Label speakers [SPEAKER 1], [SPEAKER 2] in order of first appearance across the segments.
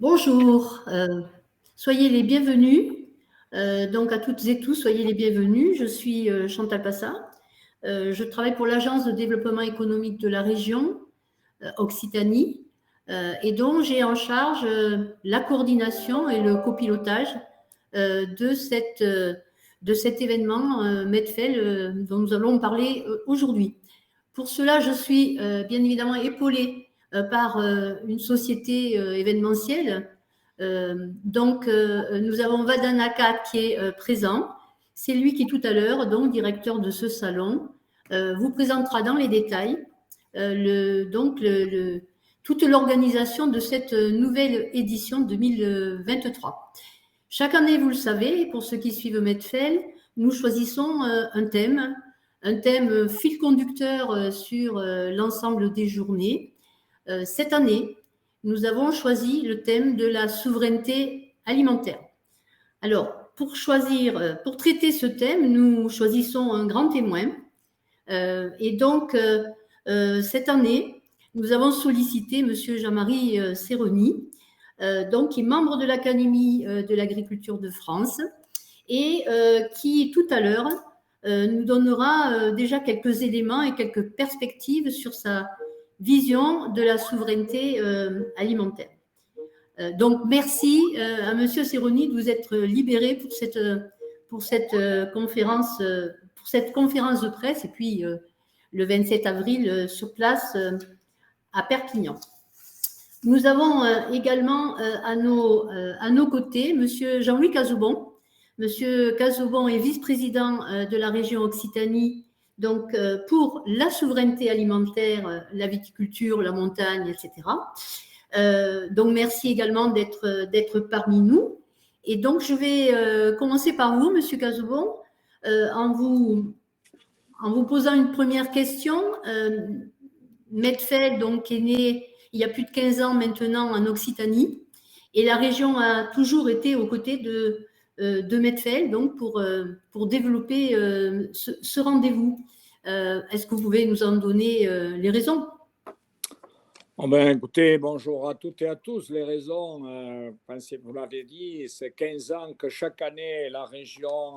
[SPEAKER 1] Bonjour, soyez les bienvenus. Donc à toutes et tous, soyez les bienvenus. Je suis Chantal Passa. Je travaille pour l'Agence de développement économique de la région Occitanie et donc j'ai en charge la coordination et le copilotage de cet événement Medfel dont nous allons parler aujourd'hui. Pour cela, je suis bien évidemment épaulée par une société événementielle. Nous avons Vadanaka qui est présent. C'est lui qui, tout à l'heure, donc directeur de ce salon, vous présentera dans les détails toute l'organisation de cette nouvelle édition 2023. Chaque année, vous le savez, pour ceux qui suivent Medfel, nous choisissons un thème fil conducteur sur l'ensemble des journées. Cette année, nous avons choisi le thème de la souveraineté alimentaire. Alors, pour traiter ce thème, nous choisissons un grand témoin. Cette année, nous avons sollicité M. Jean-Marie Serroni, qui est membre de l'Académie de l'agriculture de France et qui, tout à l'heure, nous donnera déjà quelques éléments et quelques perspectives sur sa vision de la souveraineté alimentaire. Donc, merci à M. Serroni de vous être libéré pour cette conférence de presse et puis le 27 avril sur place à Perpignan. Nous avons également à nos côtés M. Jean-Louis Casaubon. Monsieur Casaubon est vice-président de la région Occitanie, donc pour la souveraineté alimentaire, la viticulture, la montagne, etc. Donc merci également d'être parmi nous. Et donc je vais commencer par vous, Monsieur Casaubon, en vous posant une première question. Medfel donc est né il y a plus de 15 ans maintenant en Occitanie, et la région a toujours été aux côtés de Medfel, donc pour développer ce rendez-vous. Est-ce que vous pouvez nous en donner les raisons?
[SPEAKER 2] Écoutez, bonjour à toutes et à tous. Les raisons, vous l'avez dit, c'est 15 ans que chaque année la région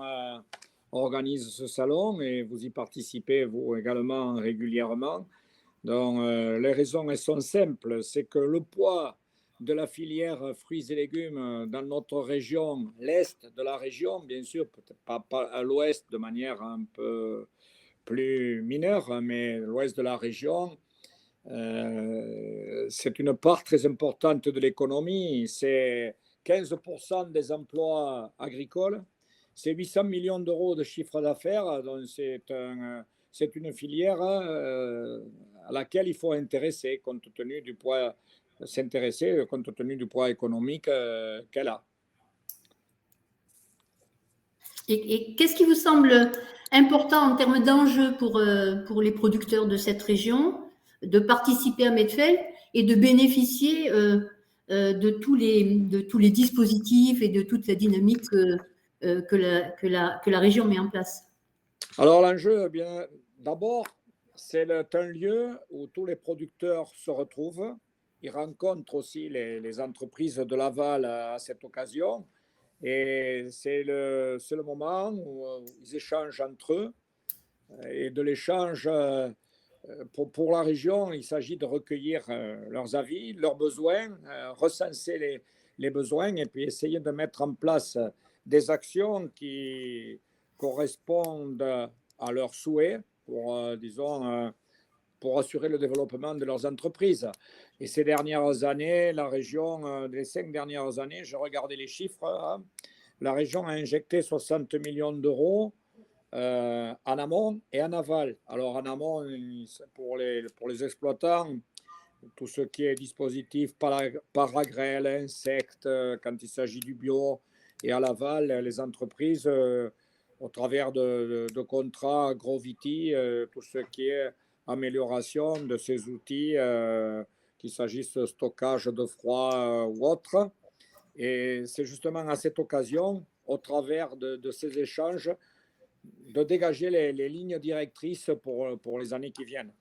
[SPEAKER 2] organise ce salon et vous y participez, vous également, régulièrement. Donc, les raisons, elles sont simples. C'est que le poids de la filière fruits et légumes dans notre région, l'est de la région, bien sûr, peut-être pas à l'ouest de manière un peu plus mineure, mais l'ouest de la région, c'est une part très importante de l'économie. C'est 15% des emplois agricoles. C'est 800 millions d'euros de chiffre d'affaires. Donc, c'est une filière à laquelle il faut s'intéresser compte tenu du poids économique qu'elle a.
[SPEAKER 1] Et qu'est-ce qui vous semble important en termes d'enjeux pour les producteurs de cette région de participer à Medfel et de bénéficier de tous les dispositifs et de toute la dynamique que la région met en place?
[SPEAKER 2] Alors l'enjeu, bien d'abord, c'est un lieu où tous les producteurs se retrouvent. Ils rencontrent aussi les entreprises de l'aval à cette occasion. Et c'est le moment où ils échangent entre eux. Et de l'échange, pour la région, il s'agit de recueillir leurs avis, leurs besoins, recenser les besoins et puis essayer de mettre en place des actions qui correspondent à leurs souhaits pour assurer le développement de leurs entreprises. Et ces dernières années, la région, les 5 dernières années, je regardais les chiffres, la région a injecté 60 millions d'euros en amont et en aval. Alors en amont, pour les exploitants, tout ce qui est dispositif paragrèle, insectes, quand il s'agit du bio, et à l'aval, les entreprises, au travers de contrats Groviti, tout ce qui est amélioration de ces outils, qu'il s'agisse de stockage de froid ou autre. Et c'est justement à cette occasion, au travers de ces échanges, de dégager les lignes directrices pour les années qui viennent.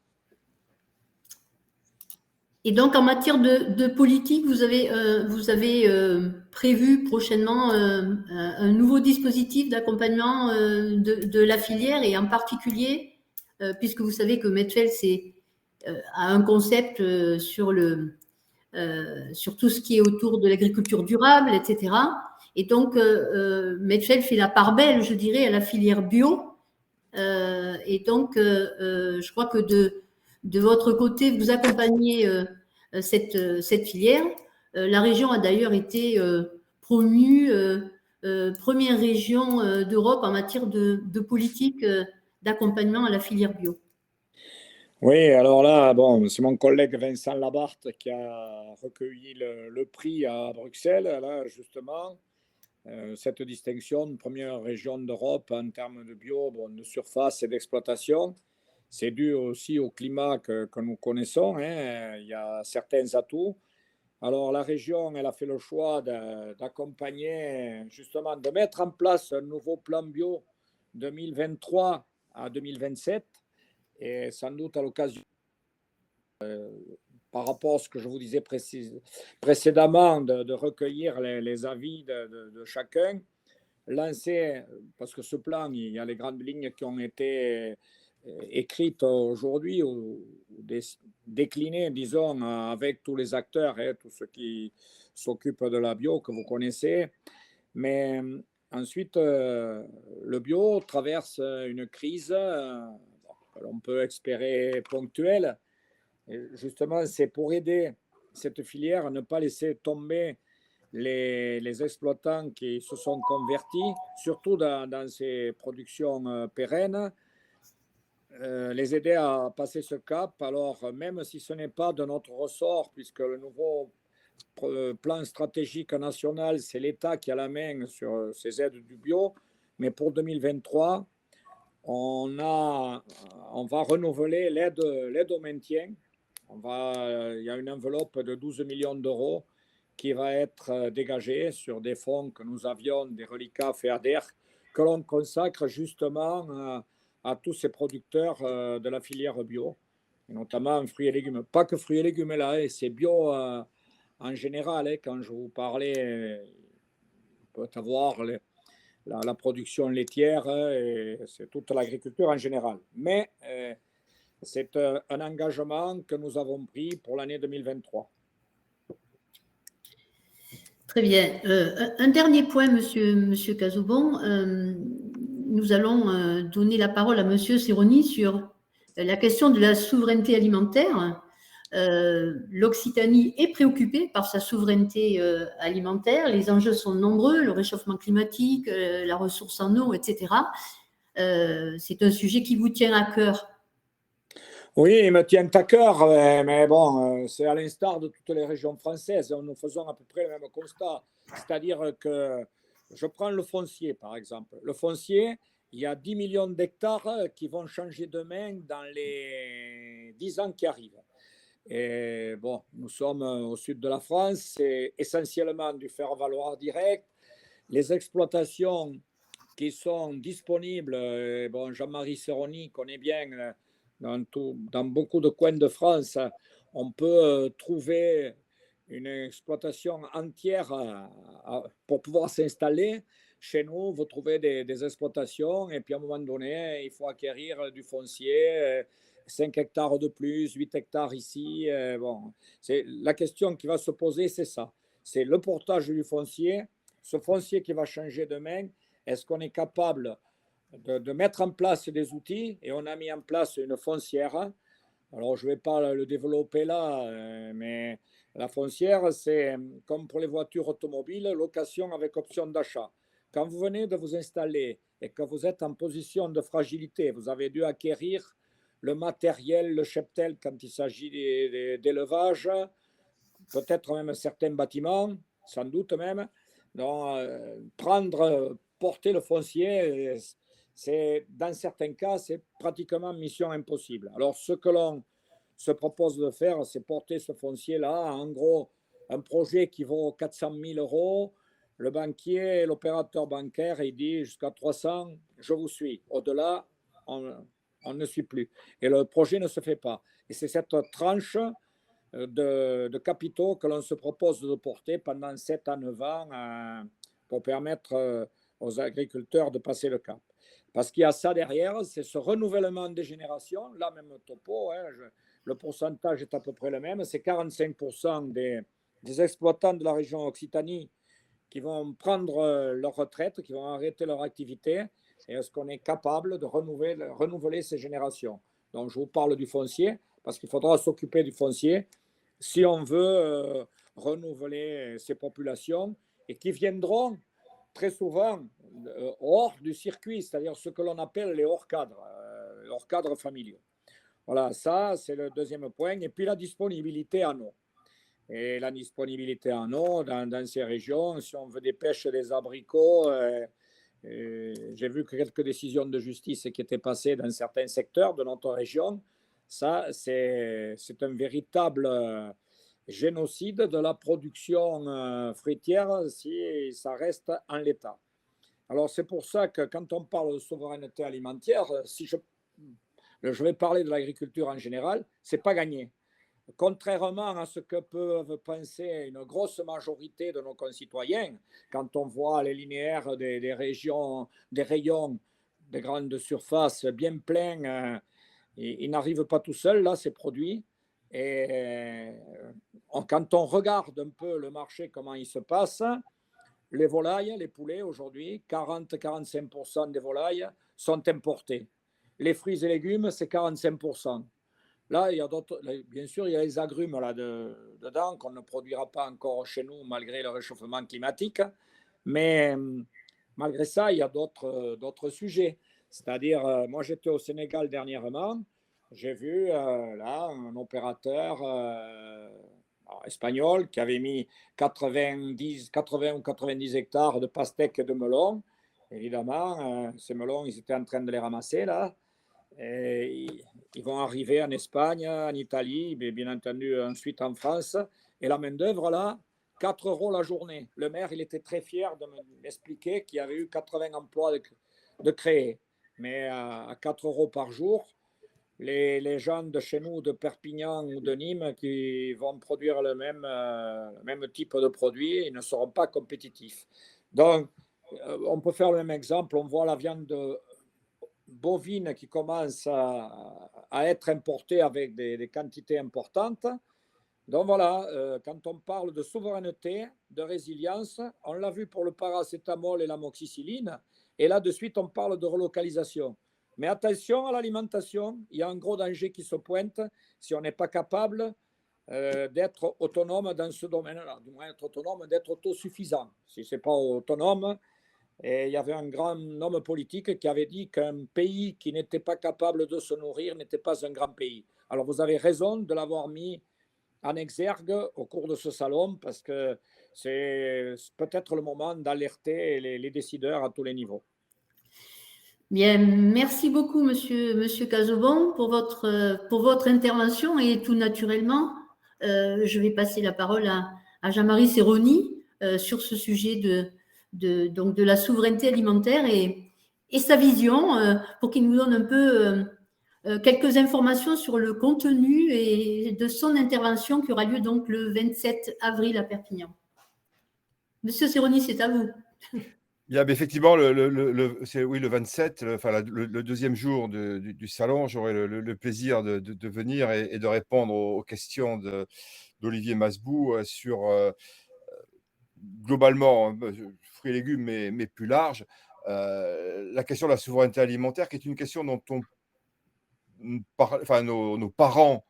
[SPEAKER 1] Et donc, en matière de politique, vous avez prévu prochainement un nouveau dispositif d'accompagnement de la filière et en particulier, puisque vous savez que Medfeld a un concept sur tout ce qui est autour de l'agriculture durable, etc. Et donc, Medfeld fait la part belle, je dirais, à la filière bio. Et donc, je crois que de votre côté, vous accompagnez cette filière. La région a d'ailleurs été promue première région d'Europe en matière de politique d'accompagnement à la filière bio.
[SPEAKER 2] Oui, alors là, bon, c'est mon collègue Vincent Labarthe qui a recueilli le prix à Bruxelles, là, justement. Cette distinction de première région d'Europe en termes de bio, bon, de surface et d'exploitation, c'est dû aussi au climat que nous connaissons, hein. Il y a certains atouts. Alors la région, elle a fait le choix d'accompagner, justement, de mettre en place un nouveau plan bio 2023 à 2027, et sans doute à l'occasion, par rapport à ce que je vous disais précédemment, de recueillir les avis de chacun, lancer, parce que ce plan, il y a les grandes lignes qui ont été écrites aujourd'hui ou déclinées, disons, avec tous les acteurs, hein, tous ceux qui s'occupent de la bio que vous connaissez. Mais ensuite, le bio traverse une crise que l'on peut espérer ponctuelle. Et justement, c'est pour aider cette filière à ne pas laisser tomber les exploitants qui se sont convertis, surtout dans ces productions pérennes, les aider à passer ce cap. Alors, même si ce n'est pas de notre ressort, puisque le nouveau plan stratégique national, c'est l'État qui a la main sur ces aides du bio, mais pour 2023, on va renouveler l'aide au maintien. Il y a une enveloppe de 12 millions d'euros qui va être dégagée sur des fonds que nous avions, des reliquats FEADER, que l'on consacre justement à tous ces producteurs de la filière bio, et notamment en fruits et légumes. Pas que fruits et légumes là, et c'est bio en général. Quand je vous parlais, il peut avoir la production laitière, et c'est toute l'agriculture en général. Mais c'est un engagement que nous avons pris pour l'année 2023.
[SPEAKER 1] Très bien. Un dernier point, monsieur Casaubon. Nous allons donner la parole à monsieur Serroni sur la question de la souveraineté alimentaire. L'Occitanie est préoccupée par sa souveraineté alimentaire. Les enjeux sont nombreux, le réchauffement climatique, la ressource en eau, etc. C'est un sujet qui vous tient à cœur.
[SPEAKER 2] Oui, il me tient à cœur, mais bon, c'est à l'instar de toutes les régions françaises. Nous faisons à peu près le même constat. C'est-à-dire que je prends le foncier, par exemple. Le foncier, il y a 10 millions d'hectares qui vont changer de main dans les 10 ans qui arrivent. Et bon, nous sommes au sud de la France, c'est essentiellement du faire-valoir direct. Les exploitations qui sont disponibles, bon, Jean-Marie Serroni connaît bien dans beaucoup de coins de France, on peut trouver une exploitation entière pour pouvoir s'installer. Chez nous, vous trouvez des exploitations et puis à un moment donné, il faut acquérir du foncier, 5 hectares de plus, 8 hectares ici. Bon, la question qui va se poser, c'est ça. C'est le portage du foncier, ce foncier qui va changer demain. Est-ce qu'on est capable de mettre en place des outils, et on a mis en place une foncière. Alors, je ne vais pas le développer là, mais la foncière, c'est comme pour les voitures automobiles, location avec option d'achat. Quand vous venez de vous installer et que vous êtes en position de fragilité, vous avez dû acquérir le matériel, le cheptel quand il s'agit d'élevage, peut-être même certains bâtiments, sans doute même. Donc, porter le foncier, dans certains cas, c'est pratiquement mission impossible. Alors, ce que l'on se propose de faire, c'est porter ce foncier-là. En gros, un projet qui vaut 400 000 euros. Le banquier, l'opérateur bancaire, il dit jusqu'à 300, je vous suis. Au-delà, on ne suit plus. Et le projet ne se fait pas. Et c'est cette tranche de capitaux que l'on se propose de porter pendant 7 à 9 ans pour permettre aux agriculteurs de passer le cap. Parce qu'il y a ça derrière, c'est ce renouvellement des générations. Là, même topo, hein, le pourcentage est à peu près le même. C'est 45% des exploitants de la région Occitanie qui vont prendre leur retraite, qui vont arrêter leur activité. Et est-ce qu'on est capable de renouveler ces générations? Donc, je vous parle du foncier, parce qu'il faudra s'occuper du foncier si on veut renouveler ces populations et qui viendront très souvent hors du circuit, c'est-à-dire ce que l'on appelle les hors-cadres familiaux. Voilà, ça, c'est le deuxième point. Et puis la disponibilité en eau. Et la disponibilité en eau dans ces régions, si on veut des pêches des abricots, j'ai vu que quelques décisions de justice qui étaient passées dans certains secteurs de notre région. Ça, c'est un véritable génocide de la production fruitière si ça reste en l'état. Alors, c'est pour ça que quand on parle de souveraineté alimentaire, si je vais parler de l'agriculture en général, ce n'est pas gagné. Contrairement à ce que peuvent penser une grosse majorité de nos concitoyens, quand on voit les linéaires des régions, des rayons des grandes surfaces bien pleins, ils n'arrivent pas tout seuls, là, ces produits. Et quand on regarde un peu le marché, comment il se passe, les volailles, les poulets, aujourd'hui, 40-45% des volailles sont importées. Les fruits et légumes, c'est 45%. Là, il y a d'autres, bien sûr, il y a les agrumes dedans qu'on ne produira pas encore chez nous malgré le réchauffement climatique. Mais malgré ça, il y a d'autres sujets. C'est-à-dire, moi, j'étais au Sénégal dernièrement. J'ai vu là un opérateur espagnol qui avait mis 80 ou 90 hectares de pastèques et de melons. Évidemment, ces melons, ils étaient en train de les ramasser là. Et ils vont arriver en Espagne, en Italie, mais bien entendu ensuite en France. Et la main-d'œuvre, là, 4 euros la journée. Le maire, il était très fier de m'expliquer qu'il y avait eu 80 emplois de créés. Mais à 4 euros par jour, les gens de chez nous, de Perpignan ou de Nîmes, qui vont produire le même type de produit, ils ne seront pas compétitifs. Donc, on peut faire le même exemple. On voit la viande bovine qui commence à être importée avec des quantités importantes. Donc voilà, quand on parle de souveraineté, de résilience, on l'a vu pour le paracétamol et l'amoxicilline, et là de suite on parle de relocalisation. Mais attention à l'alimentation, il y a un gros danger qui se pointe si on n'est pas capable d'être autonome dans ce domaine-là, du moins être autonome, d'être autosuffisant. Si ce n'est pas autonome, et il y avait un grand homme politique qui avait dit qu'un pays qui n'était pas capable de se nourrir n'était pas un grand pays. Alors vous avez raison de l'avoir mis en exergue au cours de ce salon parce que c'est peut-être le moment d'alerter les décideurs à tous les niveaux.
[SPEAKER 1] Bien, merci beaucoup, monsieur Casaubon, pour votre intervention et tout naturellement, je vais passer la parole à Jean-Marie Serroni sur ce sujet donc de la souveraineté alimentaire et sa vision pour qu'il nous donne un peu quelques informations sur le contenu et de son intervention qui aura lieu donc le 27 avril à Perpignan. Monsieur Serroni, c'est à vous.
[SPEAKER 3] Bien, effectivement, oui, le 27, le deuxième jour du salon, j'aurai le plaisir de venir et de répondre aux questions d'Olivier Masbou sur globalement fruits et légumes, mais plus large, la question de la souveraineté alimentaire, qui est une question dont nos parents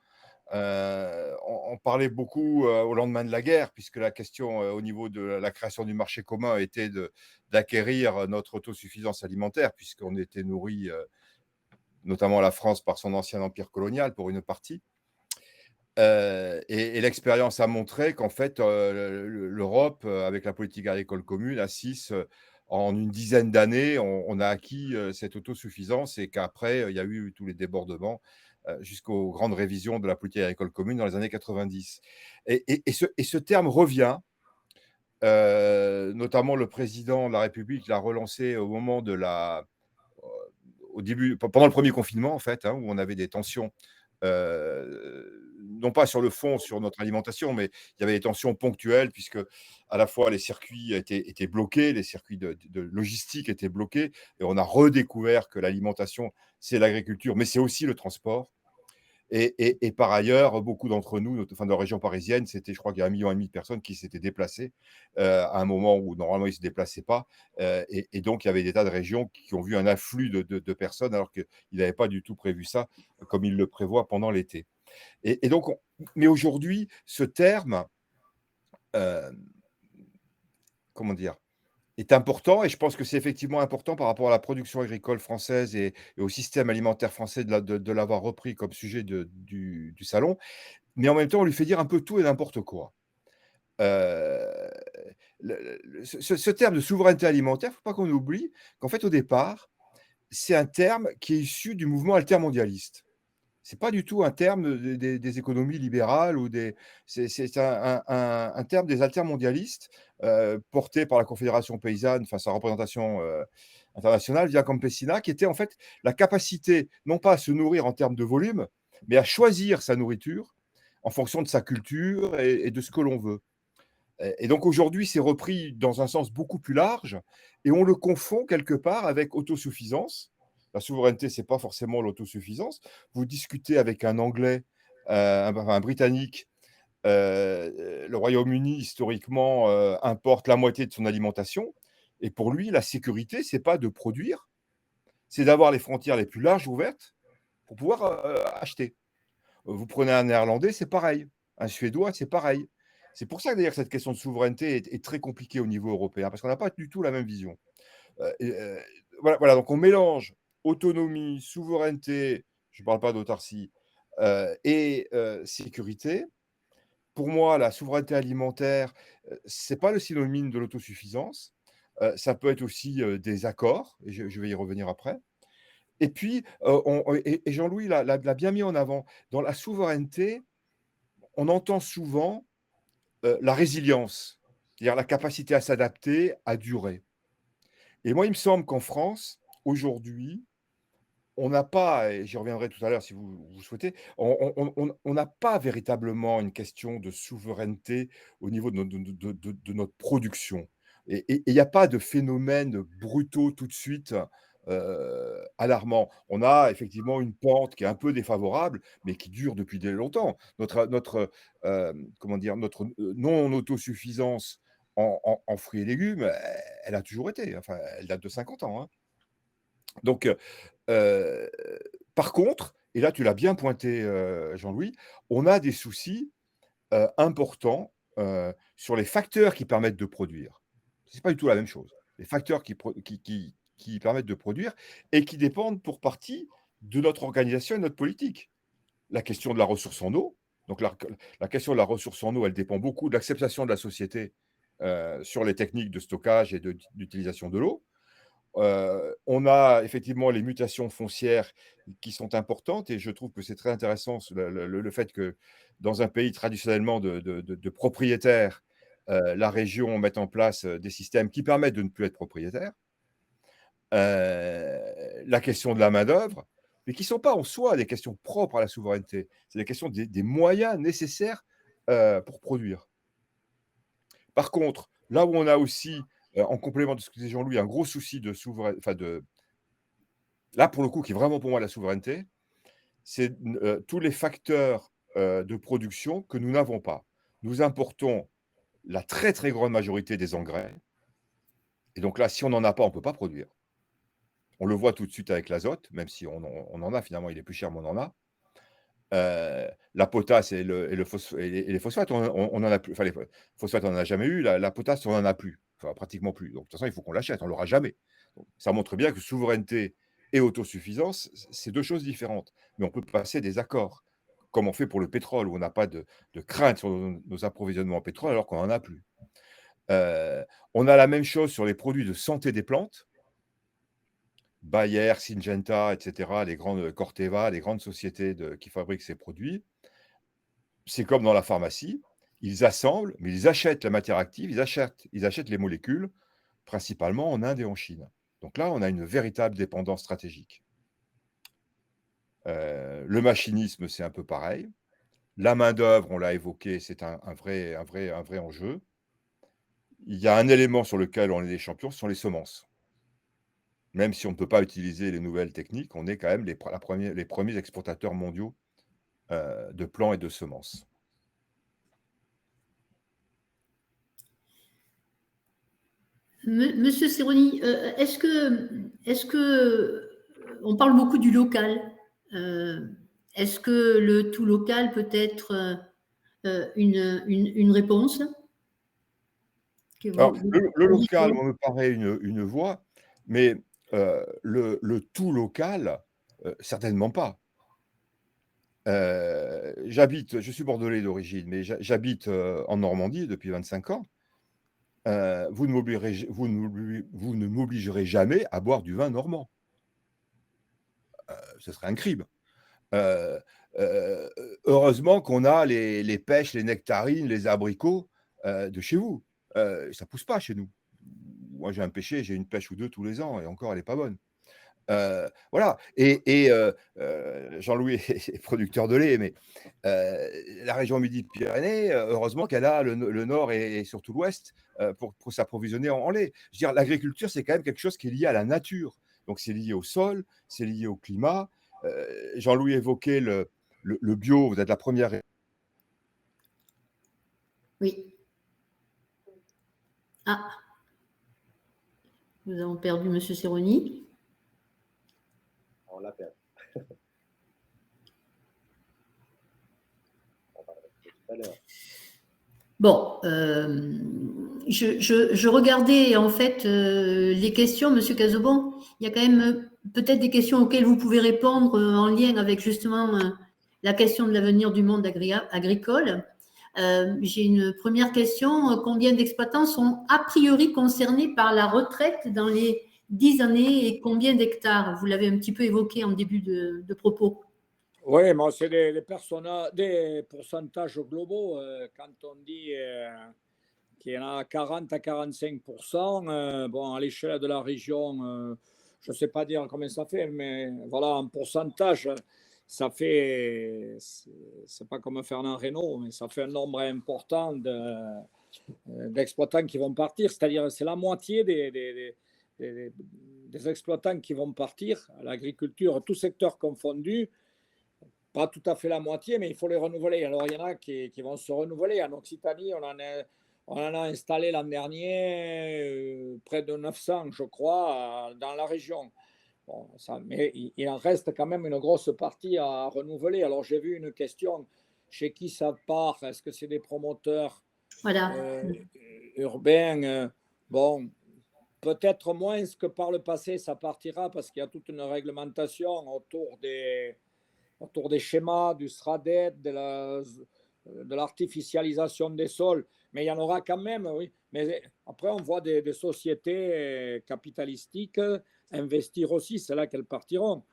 [SPEAKER 3] on parlait beaucoup au lendemain de la guerre, puisque la question au niveau de la création du marché commun était d'acquérir notre autosuffisance alimentaire, puisqu'on était nourri, notamment la France, par son ancien empire colonial pour une partie. Et l'expérience a montré qu'en fait, l'Europe, avec la politique agricole commune, à 6, en une dizaine d'années, on a acquis cette autosuffisance et qu'après, il y a eu tous les débordements jusqu'aux grandes révisions de la politique agricole commune dans les années 90. Et ce terme revient, notamment le président de la République l'a relancé au moment au début, pendant le premier confinement en fait, où on avait des tensions, non pas sur le fond, sur notre alimentation, mais il y avait des tensions ponctuelles, puisque à la fois les circuits étaient bloqués, les circuits de logistique étaient bloqués, et on a redécouvert que l'alimentation, c'est l'agriculture, mais c'est aussi le transport. Et par ailleurs, beaucoup d'entre nous, enfin, de la région parisienne, je crois qu'il y a 1,5 million de personnes qui s'étaient déplacées à un moment où normalement ils ne se déplaçaient pas. Et donc, il y avait des tas de régions qui ont vu un afflux de personnes alors qu'ils n'avaient pas du tout prévu ça, comme ils le prévoient pendant l'été. Et donc, mais aujourd'hui, ce terme, euh, comment dire, est important, et je pense que c'est effectivement important par rapport à la production agricole française et au système alimentaire français de l'avoir repris comme sujet du salon. Mais en même temps, on lui fait dire un peu tout et n'importe quoi. Euh, ce terme de souveraineté alimentaire, il ne faut pas qu'on oublie qu'en fait, au départ, c'est un terme qui est issu du mouvement altermondialiste. C'est pas du tout un terme des économies libérales ou c'est un terme des altermondialistes porté par la Confédération paysanne, enfin sa représentation internationale, Via Campesina, qui était en fait la capacité, non pas à se nourrir en termes de volume, mais à choisir sa nourriture en fonction de sa culture et de ce que l'on veut. Et donc aujourd'hui, c'est repris dans un sens beaucoup plus large et on le confond quelque part avec autosuffisance. La souveraineté, ce n'est pas forcément l'autosuffisance. Vous discutez avec un Anglais, un Britannique, le Royaume-Uni, historiquement, importe la moitié de son alimentation. Et pour lui, la sécurité, ce n'est pas de produire, c'est d'avoir les frontières les plus larges ouvertes pour pouvoir acheter. Vous prenez un Néerlandais, c'est pareil. Un Suédois, c'est pareil. C'est pour ça que d'ailleurs cette question de souveraineté est très compliquée au niveau européen, parce qu'on n'a pas du tout la même vision. Voilà, donc on mélange autonomie, souveraineté, je ne parle pas d'autarcie, et sécurité. Pour moi, la souveraineté alimentaire, ce n'est pas le synonyme de l'autosuffisance. Ça peut être aussi des accords, et je vais y revenir après. Et puis, et Jean-Louis l'a bien mis en avant, dans la souveraineté, on entend souvent la résilience, c'est-à-dire la capacité à s'adapter, à durer. Et moi, il me semble qu'en France, aujourd'hui, on n'a pas, et j'y reviendrai tout à l'heure si vous souhaitez, on n'a pas véritablement une question de souveraineté au niveau de notre production. Et il n'y a pas de phénomène brutaux tout de suite alarmant. On a effectivement une pente qui est un peu défavorable, mais qui dure depuis longtemps. Comment dire, notre non-autosuffisance en fruits et légumes, elle a toujours été. Enfin, elle date de 50 ans. Hein. Donc, Heu, par contre, et là tu l'as bien pointé, Jean-Louis, on a des soucis, importants, sur les facteurs qui permettent de produire. C'est pas du tout la même chose. Les facteurs qui permettent de produire et qui dépendent pour partie de notre organisation et de notre politique. La question de la ressource en eau, donc la question de la ressource en eau, elle dépend beaucoup de l'acceptation de la société, sur les techniques de stockage et d'utilisation de l'eau. On a effectivement les mutations foncières qui sont importantes et je trouve que c'est très intéressant le fait que dans un pays traditionnellement de propriétaires, la région mette en place des systèmes qui permettent de ne plus être propriétaire. La question de la main-d'œuvre, mais qui ne sont pas en soi des questions propres à la souveraineté. C'est des questions des moyens nécessaires pour produire. Par contre, là où on a aussi, en complément de ce que disait Jean-Louis, un gros souci de souveraineté, enfin là, pour le coup, qui est vraiment pour moi la souveraineté, c'est tous les facteurs de production que nous n'avons pas. Nous importons la très, très grande majorité des engrais. Et donc là, si on n'en a pas, on ne peut pas produire. On le voit tout de suite avec l'azote, même si on en a finalement, il est plus cher, mais on en a. La potasse et les phosphates, on en a plus. Enfin, les phosphates, on n'en a jamais eu. La potasse, on n'en a plus. Enfin, pratiquement plus. Donc, de toute façon, il faut qu'on l'achète. On ne l'aura jamais. Donc, ça montre bien que souveraineté et autosuffisance, c'est deux choses différentes. Mais on peut passer des accords, comme on fait pour le pétrole, où on n'a pas de crainte sur nos approvisionnements en pétrole alors qu'on n'en a plus. On a la même chose sur les produits de santé des plantes. Bayer, Syngenta, etc., les grandes Corteva, les grandes sociétés qui fabriquent ces produits. C'est comme dans la pharmacie, ils assemblent, mais ils achètent la matière active, ils achètent les molécules, principalement en Inde et en Chine. Donc là, on a une véritable dépendance stratégique. Le machinisme, c'est un peu pareil. La main-d'œuvre, on l'a évoqué, c'est un vrai enjeu. Il y a un élément sur lequel on est des champions, ce sont les semences. Même si on ne peut pas utiliser les nouvelles techniques, on est quand même les premiers exportateurs mondiaux, de plants et de semences.
[SPEAKER 1] Monsieur Serroni, est-ce que on parle beaucoup du local. Est-ce que le tout local peut être une réponse
[SPEAKER 3] Alors, le local, moi, me paraît une voie, mais le tout local, certainement pas. Je suis bordelais d'origine, mais j'habite en Normandie depuis 25 ans. Vous ne m'obligerez jamais à boire du vin normand. Ce serait un crime. Heu, Heureusement qu'on a les pêches, les nectarines, les abricots, de chez vous. Ça pousse pas chez nous. Moi, j'ai une pêche ou 2 tous les ans et encore elle est pas bonne. Voilà Jean-Louis est producteur de lait, mais la région Midi-Pyrénées, heureusement qu'elle a le nord et surtout l'ouest, pour s'approvisionner en lait. Je veux dire, l'agriculture, c'est quand même quelque chose qui est lié à la nature. Donc c'est lié au sol, c'est lié au climat. Jean-Louis évoquait le bio, vous êtes la première.
[SPEAKER 1] Oui. Ah, nous avons perdu Monsieur Serroni.
[SPEAKER 4] On l'a perdu.
[SPEAKER 1] Bon, je regardais en fait les questions, Monsieur Casaubon. Il y a quand même peut-être des questions auxquelles vous pouvez répondre en lien avec justement la question de l'avenir du monde agricole. J'ai une première question. Combien d'exploitants sont a priori concernés par la retraite dans les 10 années et combien d'hectares? Vous l'avez un petit peu évoqué en début de propos.
[SPEAKER 2] Oui, mais c'est des pourcentages globaux. Quand on dit qu'il y en a 40 à 45%, bon, à l'échelle de la région, je ne sais pas dire combien ça fait, mais voilà, en pourcentage, ça fait, c'est pas comme Fernand Reynaud, mais ça fait un nombre important d'exploitants qui vont partir. C'est-à-dire, c'est la moitié des exploitants qui vont partir à l'agriculture, tout secteur confondu. Pas tout à fait la moitié, mais il faut les renouveler. Alors, il y en a qui vont se renouveler. En Occitanie, on en a installé l'an dernier près de 900, je crois, dans la région. Bon, mais il en reste quand même une grosse partie à renouveler. Alors, j'ai vu une question, chez qui ça part? Est-ce que c'est des promoteurs urbains? Bon, peut-être moins que par le passé, ça partira parce qu'il y a toute une réglementation autour des schémas, du SRADET, de l'artificialisation des sols. Mais il y en aura quand même, oui. Mais après, on voit des sociétés capitalistiques investir aussi. C'est là qu'elles partiront.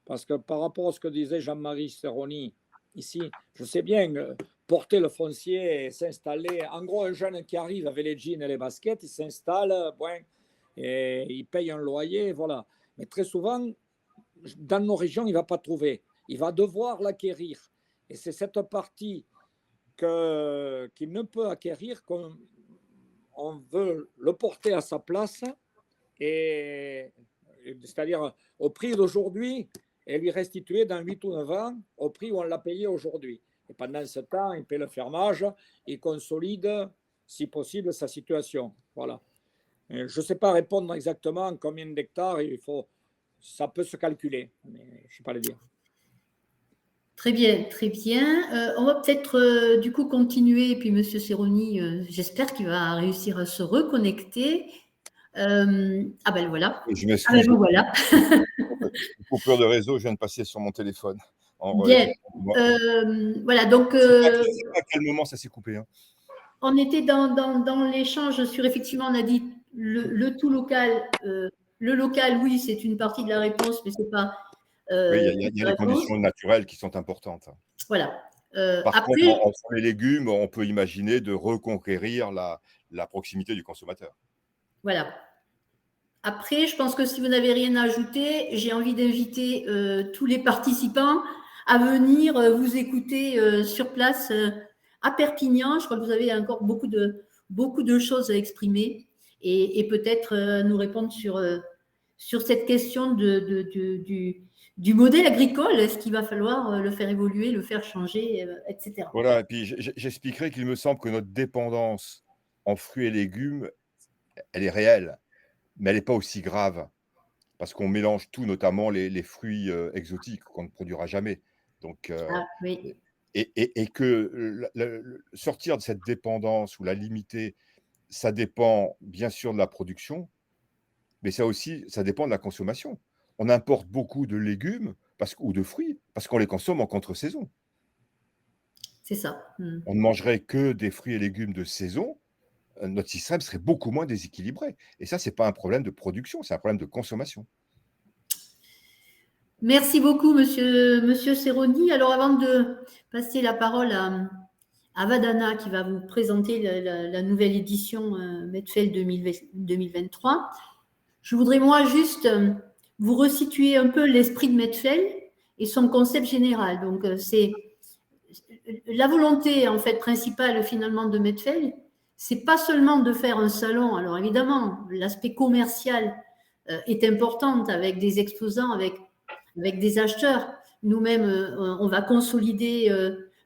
[SPEAKER 2] Parce que par rapport à ce que disait Jean-Marie Serroni ici, je sais bien, porter le foncier et s'installer. En gros, un jeune qui arrive avec les jeans et les baskets, il s'installe, bon, et il paye un loyer, voilà. Mais très souvent, dans nos régions, il ne va pas trouver. Il va devoir l'acquérir. Et c'est cette partie qu'il ne peut acquérir qu'on veut le porter à sa place, c'est-à-dire au prix d'aujourd'hui, et lui restituer dans 8 ou 9 ans au prix où on l'a payé aujourd'hui. Et pendant ce temps, il paie le fermage, il consolide, si possible, sa situation. Voilà. Je ne sais pas répondre exactement combien d'hectares il faut. Ça peut se calculer, mais je ne sais pas le dire.
[SPEAKER 1] Très bien, très bien. On va peut-être du coup continuer. Et puis, Monsieur Serroni, j'espère qu'il va réussir à se reconnecter. Ah ben voilà.
[SPEAKER 3] Je m'excuse.
[SPEAKER 1] Ah ben voilà.
[SPEAKER 3] Coupure de réseau, je viens de passer sur mon téléphone.
[SPEAKER 1] Bien. Voilà, donc.
[SPEAKER 3] Je ne sais pas à quel moment ça s'est coupé. Hein.
[SPEAKER 1] On était dans l'échange sur, effectivement, on a dit le tout local. Le local, oui, c'est une partie de la réponse, mais c'est pas.
[SPEAKER 3] Oui, il y a les conditions naturelles qui sont importantes.
[SPEAKER 1] Voilà.
[SPEAKER 3] Par contre, entre les légumes, on peut imaginer de reconquérir la proximité du consommateur.
[SPEAKER 1] Voilà. Après, je pense que si vous n'avez rien à ajouter, j'ai envie d'inviter tous les participants à venir vous écouter sur place à Perpignan. Je crois que vous avez encore beaucoup de choses à exprimer et peut-être nous répondre sur cette question du modèle agricole. Est-ce qu'il va falloir le faire évoluer, le faire changer, etc.
[SPEAKER 3] Voilà, et puis j'expliquerai qu'il me semble que notre dépendance en fruits et légumes, elle est réelle, mais elle n'est pas aussi grave. Parce qu'on mélange tout, notamment les fruits exotiques qu'on ne produira jamais. Donc,
[SPEAKER 1] Ah, oui,
[SPEAKER 3] et que sortir de cette dépendance ou la limiter, ça dépend bien sûr de la production, mais ça aussi, ça dépend de la consommation. On importe beaucoup de légumes ou de fruits parce qu'on les consomme en contre-saison.
[SPEAKER 1] c'est ça.
[SPEAKER 3] On ne mangerait que des fruits et légumes de saison, notre système serait beaucoup moins déséquilibré. Et ça, ce n'est pas un problème de production, c'est un problème de consommation.
[SPEAKER 1] Merci beaucoup, monsieur Serroni. Alors, avant de passer la parole à Vadana, qui va vous présenter la nouvelle édition Medfeld 2023, je voudrais moi juste vous resituer un peu l'esprit de Medfeld et son concept général. Donc, c'est la volonté en fait principale finalement de Medfeld, c'est pas seulement de faire un salon. Alors évidemment, l'aspect commercial est important avec des exposants, avec des acheteurs. Nous-mêmes, on va consolider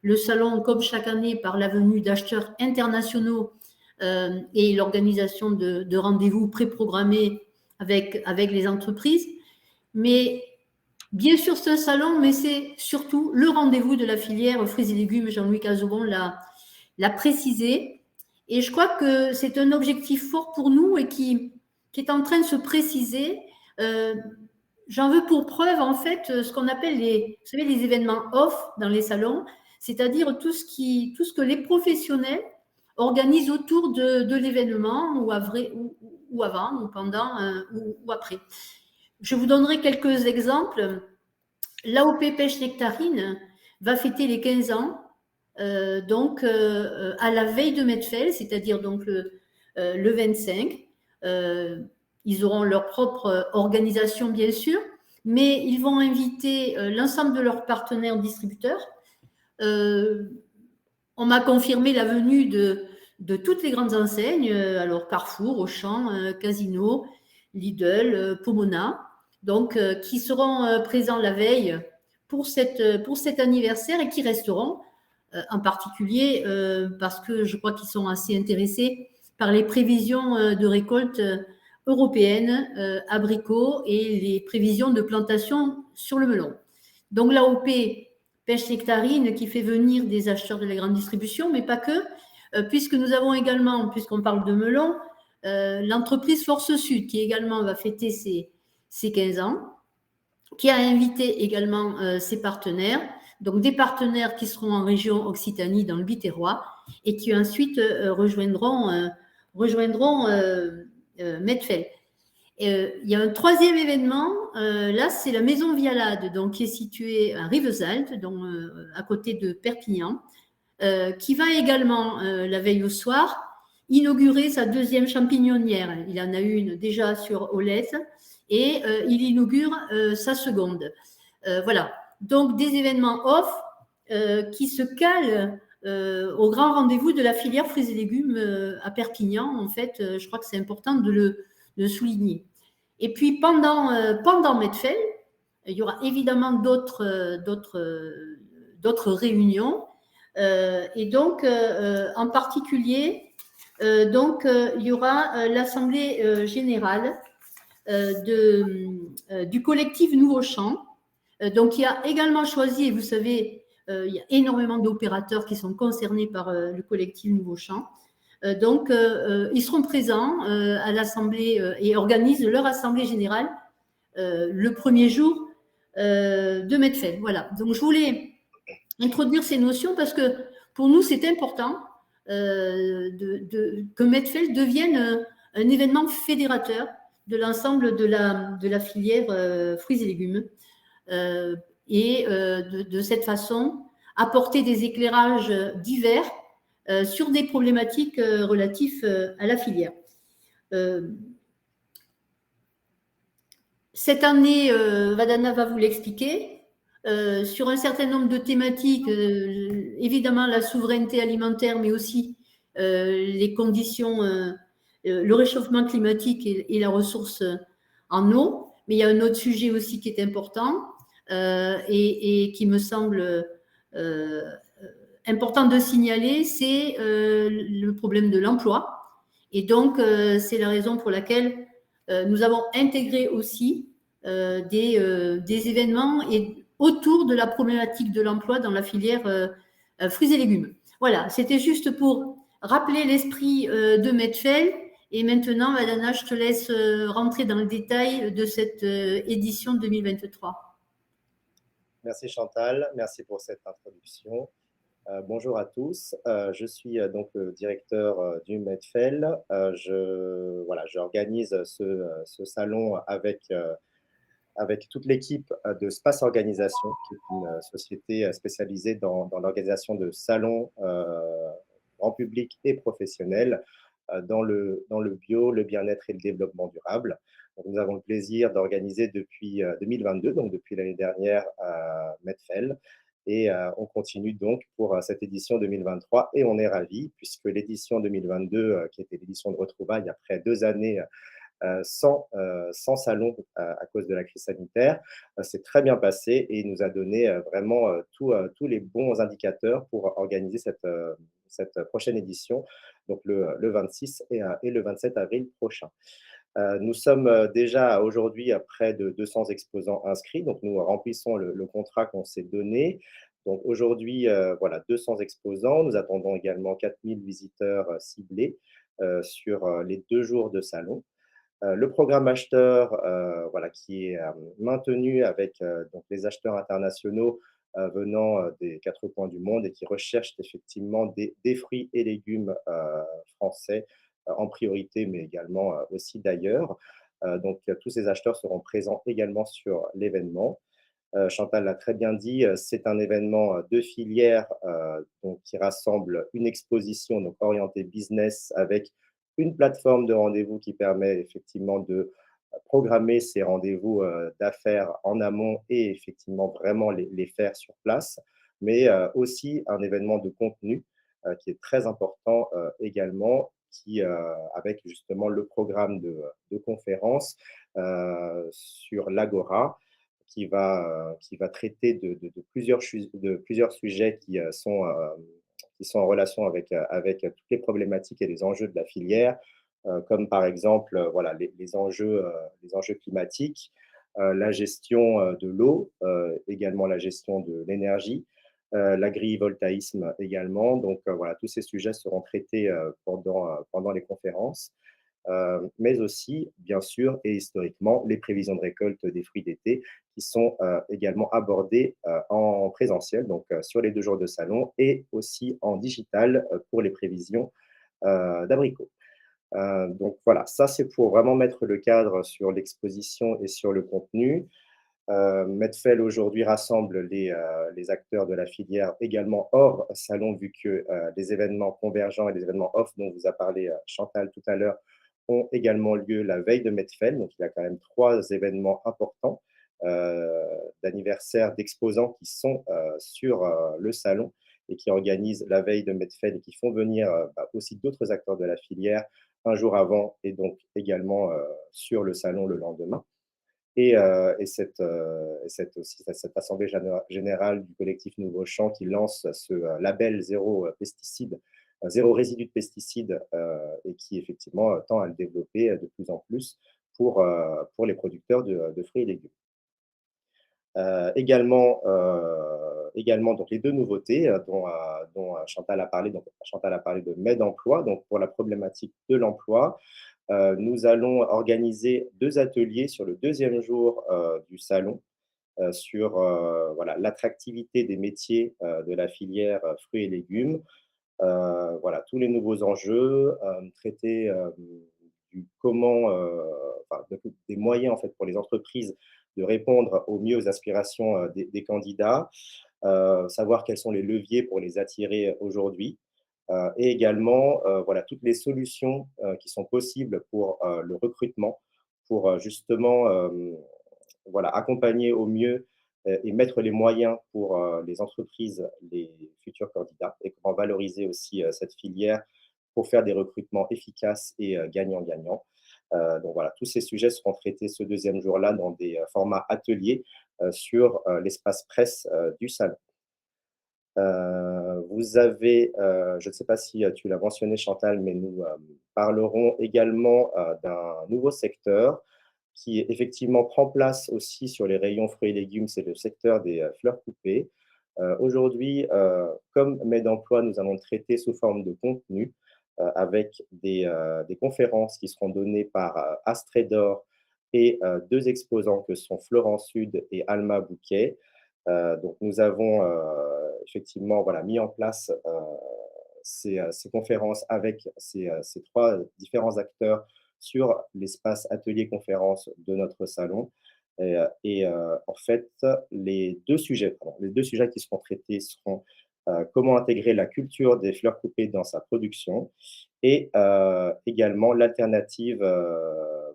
[SPEAKER 1] le salon comme chaque année par la venue d'acheteurs internationaux et l'organisation de rendez-vous préprogrammés avec les entreprises. Mais bien sûr, c'est un salon, mais c'est surtout le rendez-vous de la filière fruits et légumes. Jean-Louis Cazobon l'a précisé. Et je crois que c'est un objectif fort pour nous et qui est en train de se préciser. J'en veux pour preuve, en fait, ce qu'on appelle vous savez, les événements off dans les salons, c'est-à-dire tout ce que les professionnels organisent autour de l'événement ou avant, ou pendant, ou après. Je vous donnerai quelques exemples. L'AOP Pêche Nectarine va fêter les 15 ans, à la veille de Medfeld, c'est-à-dire donc le 25. Ils auront leur propre organisation, bien sûr, mais ils vont inviter l'ensemble de leurs partenaires distributeurs. On m'a confirmé la venue de toutes les grandes enseignes, alors Carrefour, Auchan, Casino, Lidl, Pomona, donc qui seront présents la veille pour cet anniversaire et qui resteront en particulier parce que je crois qu'ils sont assez intéressés par les prévisions de récolte européennes, abricots et les prévisions de plantation sur le melon. Donc l'AOP Pêche Nectarine qui fait venir des acheteurs de la grande distribution, mais pas que, puisque nous avons également, puisqu'on parle de melon, l'entreprise Force Sud qui également va fêter ses 15 ans, qui a invité également ses partenaires, donc des partenaires qui seront en région Occitanie dans le Biterrois et qui ensuite rejoindront Medfeld. Il y a un troisième événement, là c'est la Maison Vialade, donc, qui est située à Rivesaltes, donc, à côté de Perpignan, qui va également, la veille au soir, inaugurer sa deuxième champignonnière. Il en a une déjà sur Aulette et il inaugure sa seconde. Voilà, donc des événements off qui se calent au grand rendez-vous de la filière fruits et légumes à Perpignan. En fait, je crois que c'est important de le souligner. Et puis pendant Medfeld, il y aura évidemment d'autres réunions. Et donc, en particulier, il y aura l'Assemblée générale du collectif Nouveau Champ, qui a également choisi, et vous savez, il y a énormément d'opérateurs qui sont concernés par le collectif Nouveau Champ. Ils seront présents à l'Assemblée et organisent leur Assemblée générale le premier jour de Medfeld. Voilà, donc je voulais introduire ces notions parce que pour nous, c'est important que Medfeld devienne un événement fédérateur de l'ensemble de la filière fruits et légumes et de cette façon apporter des éclairages divers sur des problématiques relatives à la filière. Cette année, Vadana va vous l'expliquer, sur un certain nombre de thématiques, évidemment la souveraineté alimentaire, mais aussi les conditions, le réchauffement climatique et la ressource en eau. Mais il y a un autre sujet aussi qui est important et qui me semble important de signaler, c'est le problème de l'emploi. Et donc, c'est la raison pour laquelle nous avons intégré aussi des événements autour de la problématique de l'emploi dans la filière fruits et légumes. Voilà, c'était juste pour rappeler l'esprit de Medfel. Et maintenant, Madana, je te laisse rentrer dans le détail de cette édition 2023.
[SPEAKER 4] Merci Chantal, merci pour cette introduction. Bonjour à tous, je suis donc le directeur du Medfel. J'organise ce salon avec toute l'équipe de Space Organisation, qui est une société spécialisée dans l'organisation de salons en public et professionnel dans le bio, le bien-être et le développement durable. Donc, nous avons le plaisir d'organiser depuis 2022, donc depuis l'année dernière, Medfel. Et on continue donc pour cette édition 2023 et on est ravis puisque l'édition 2022, qui était l'édition de retrouvailles après 2 années sans salon à cause de la crise sanitaire, s'est très bien passé et nous a donné vraiment tous les bons indicateurs pour organiser cette prochaine édition, donc le 26 et le 27 avril prochain. Nous sommes déjà aujourd'hui à près de 200 exposants inscrits, donc nous remplissons le contrat qu'on s'est donné. Donc aujourd'hui, 200 exposants. Nous attendons également 4000 visiteurs ciblés sur les 2 jours de salon. Le programme acheteur, qui est maintenu avec donc les acheteurs internationaux venant des 4 coins du monde et qui recherchent effectivement des fruits et légumes français en priorité, mais également aussi d'ailleurs. Donc, tous ces acheteurs seront présents également sur l'événement. Chantal l'a très bien dit, c'est un événement de filière donc, qui rassemble une exposition donc, orientée business avec une plateforme de rendez-vous qui permet effectivement de programmer ces rendez-vous d'affaires en amont et effectivement vraiment les faire sur place, mais aussi un événement de contenu qui est très important également, avec justement le programme de conférence sur l'Agora, qui va traiter de plusieurs sujets qui sont en relation avec toutes les problématiques et les enjeux de la filière, comme par exemple les enjeux climatiques, la gestion de l'eau, également la gestion de l'énergie, l'agrivoltaïsme également. Donc tous ces sujets seront traités pendant les conférences. Mais aussi, bien sûr, et historiquement, les prévisions de récolte des fruits d'été qui sont également abordées en présentiel, donc sur les 2 jours de salon, et aussi en digital pour les prévisions d'abricots. Donc voilà, ça c'est pour vraiment mettre le cadre sur l'exposition et sur le contenu. Medfel aujourd'hui rassemble les acteurs de la filière également hors salon, vu que les événements convergents et les événements off dont vous a parlé Chantal tout à l'heure ont également lieu la veille de Medfel. Donc il y a quand même 3 événements importants d'anniversaire d'exposants qui sont sur le salon et qui organisent la veille de Medfel et qui font venir aussi d'autres acteurs de la filière un jour avant et donc également sur le salon le lendemain. Et cette assemblée générale du collectif Nouveau Champ qui lance ce label zéro pesticide, zéro résidu de pesticides, et qui effectivement tend à le développer de plus en plus pour les producteurs de fruits et légumes. Également, donc les 2 nouveautés dont Chantal a parlé. Donc, Chantal a parlé de Med-emploi, donc pour la problématique de l'emploi. Nous allons organiser 2 ateliers sur le 2e jour du salon sur l'attractivité des métiers de la filière fruits et légumes. Tous les nouveaux enjeux, traiter des moyens en fait, pour les entreprises de répondre au mieux aux aspirations des candidats, savoir quels sont les leviers pour les attirer aujourd'hui. Et également toutes les solutions qui sont possibles pour le recrutement, pour justement accompagner au mieux et mettre les moyens pour les entreprises, les futurs candidats, et comment valoriser aussi cette filière pour faire des recrutements efficaces et gagnant-gagnant. Donc voilà, tous ces sujets seront traités ce deuxième jour-là dans des formats ateliers sur l'espace presse du salon. Vous avez, je ne sais pas si tu l'as mentionné Chantal, mais nous parlerons également d'un nouveau secteur qui effectivement prend place aussi sur les rayons fruits et légumes, c'est le secteur des fleurs coupées. Aujourd'hui, comme Med Emploi, nous allons le traiter sous forme de contenu avec des conférences qui seront données par Astrédor et deux exposants que sont Florent Sud et Alma Bouquet. Donc nous avons effectivement voilà, mis en place ces conférences avec ces trois différents acteurs sur l'espace atelier-conférence de notre salon. En fait, les deux sujets qui seront traités seront comment intégrer la culture des fleurs coupées dans sa production et également l'alternative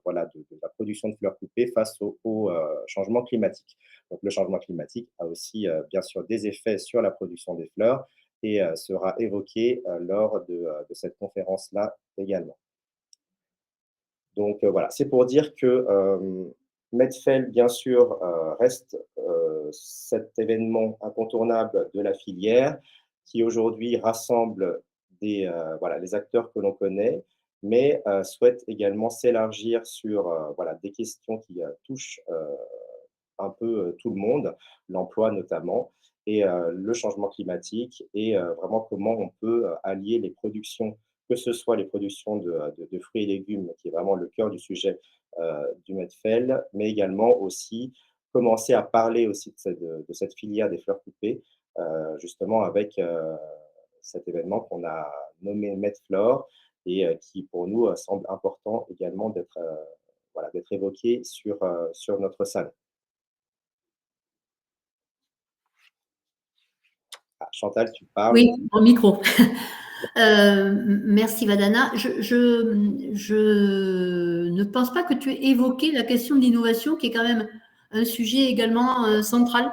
[SPEAKER 4] voilà, de la production de fleurs coupées face au changement climatique. Donc, le changement climatique a aussi bien sûr des effets sur la production des fleurs et sera évoqué lors de cette conférence-là également. Donc voilà, c'est pour dire que Medfel, bien sûr, reste cet événement incontournable de la filière qui aujourd'hui rassemble voilà, les acteurs que l'on connaît, mais souhaite également s'élargir sur voilà, des questions qui touchent un peu tout le monde, l'emploi notamment, et le changement climatique, et vraiment comment on peut allier les productions, que ce soit les productions de fruits et légumes, qui est vraiment le cœur du sujet du Medfel, mais également aussi commencer à parler aussi de cette filière des fleurs coupées, justement avec cet événement qu'on a nommé Medflore, et qui pour nous semble important également d'être voilà, d'être évoqué sur notre salon. Ah, Chantal, tu parles.
[SPEAKER 1] Oui, en micro. Merci Vadana. Je ne pense pas que tu aies évoqué la question de l'innovation, qui est quand même un sujet également central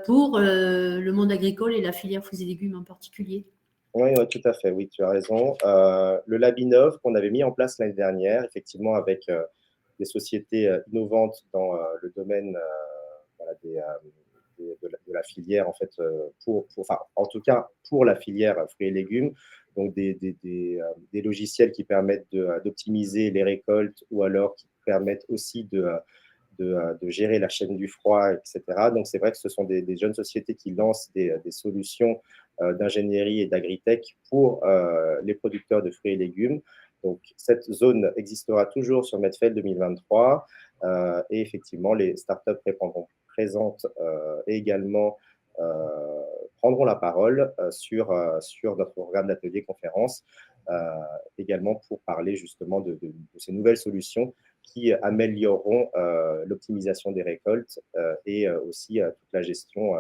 [SPEAKER 1] pour le monde agricole et la filière fruits et légumes en particulier.
[SPEAKER 4] Oui, tout à fait, oui, tu as raison. Le Labinov qu'on avait mis en place l'année dernière, effectivement avec des sociétés innovantes dans le domaine voilà, de la filière, en fait, enfin, en tout cas pour la filière fruits et légumes, donc des logiciels qui permettent d'optimiser les récoltes, ou alors qui permettent aussi de gérer la chaîne du froid, etc. Donc, c'est vrai que ce sont des jeunes sociétés qui lancent des solutions d'ingénierie et d'agritech pour les producteurs de fruits et légumes. Donc, cette zone existera toujours sur Medfel 2023 et effectivement, les startups répondront présentes et également prendront la parole sur notre programme d'atelier conférence, également pour parler justement de ces nouvelles solutions qui amélioreront l'optimisation des récoltes et aussi toute la gestion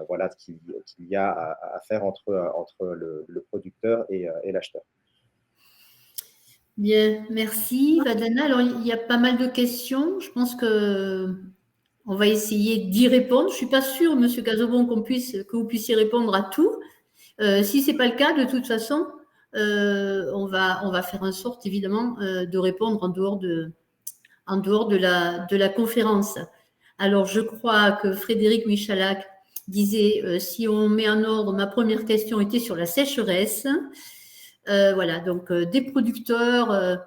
[SPEAKER 4] voilà, qu'il y a à faire entre le producteur et l'acheteur.
[SPEAKER 1] Bien, merci Vadana. Alors, il y a pas mal de questions. Je pense qu'on va essayer d'y répondre. Je ne suis pas sûre, Monsieur Cazobon, que vous puissiez répondre à tout. Si ce n'est pas le cas, de toute façon, on va faire en sorte, évidemment, de répondre en dehors de la conférence. Alors, je crois que Frédéric Michalak disait, si on met en ordre, ma première question était sur la sécheresse. Voilà, donc des producteurs,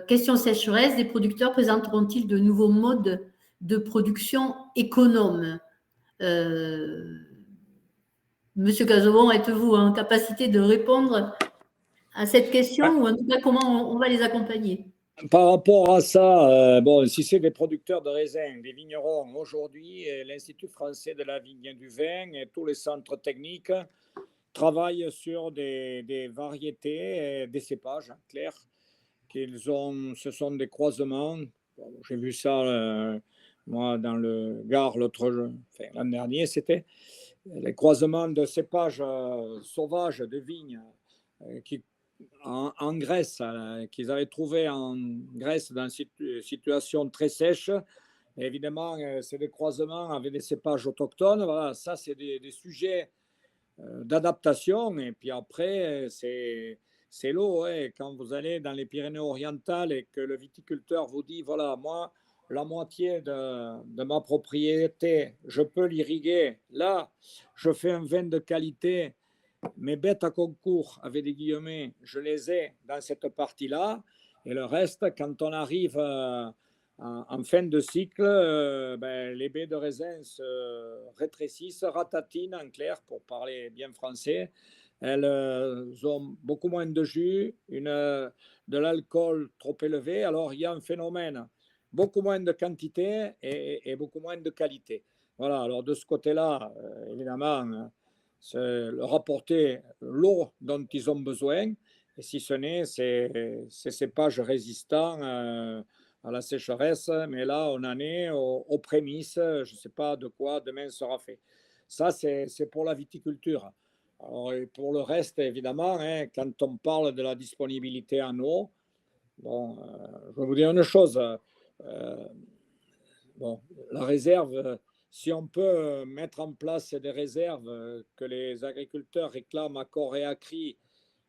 [SPEAKER 1] question sécheresse, des producteurs présenteront-ils de nouveaux modes de production économes? Monsieur Cazobon, êtes-vous en capacité de répondre à cette question, ou en tout cas comment on va les accompagner?
[SPEAKER 2] Par rapport à ça, bon, si c'est des producteurs de raisins, des vignerons, aujourd'hui, l'Institut français de la vigne et du vin et tous les centres techniques travaillent sur des variétés, des cépages clairs. Ce sont des croisements. Bon, j'ai vu ça, moi, dans le Gard l'an dernier, c'était les croisements de cépages sauvages de vignes qui en Grèce, qu'ils avaient trouvé en Grèce dans une situation très sèche, Évidemment, c'est des croisements avec des cépages autochtones. Voilà, ça, c'est des sujets d'adaptation. Et puis après, c'est l'eau. Hein. Quand vous allez dans les Pyrénées-Orientales et que le viticulteur vous dit, voilà, moi, la moitié de ma propriété, je peux l'irriguer. Là, je fais un vin de qualité. Mes bêtes à concours, avec des guillemets, je les ai dans cette partie-là. Et le reste, quand on arrive en fin de cycle, ben, les baies de raisin se rétrécissent, ratatinent en clair, pour parler bien français. Elles ont beaucoup moins de jus, de l'alcool trop élevé. Alors, il y a un phénomène, beaucoup moins de quantité et beaucoup moins de qualité. Voilà, alors de ce côté-là, évidemment, leur apporter l'eau dont ils ont besoin, et si ce n'est ces cépages résistants à la sécheresse, mais là on en est aux prémices, je ne sais pas de quoi demain sera fait. Ça c'est pour la viticulture. Alors, et pour le reste, évidemment, hein, quand on parle de la disponibilité en eau, bon, je vais vous dire une chose, bon, la réserve, si on peut mettre en place des réserves que les agriculteurs réclament à corps et à cri,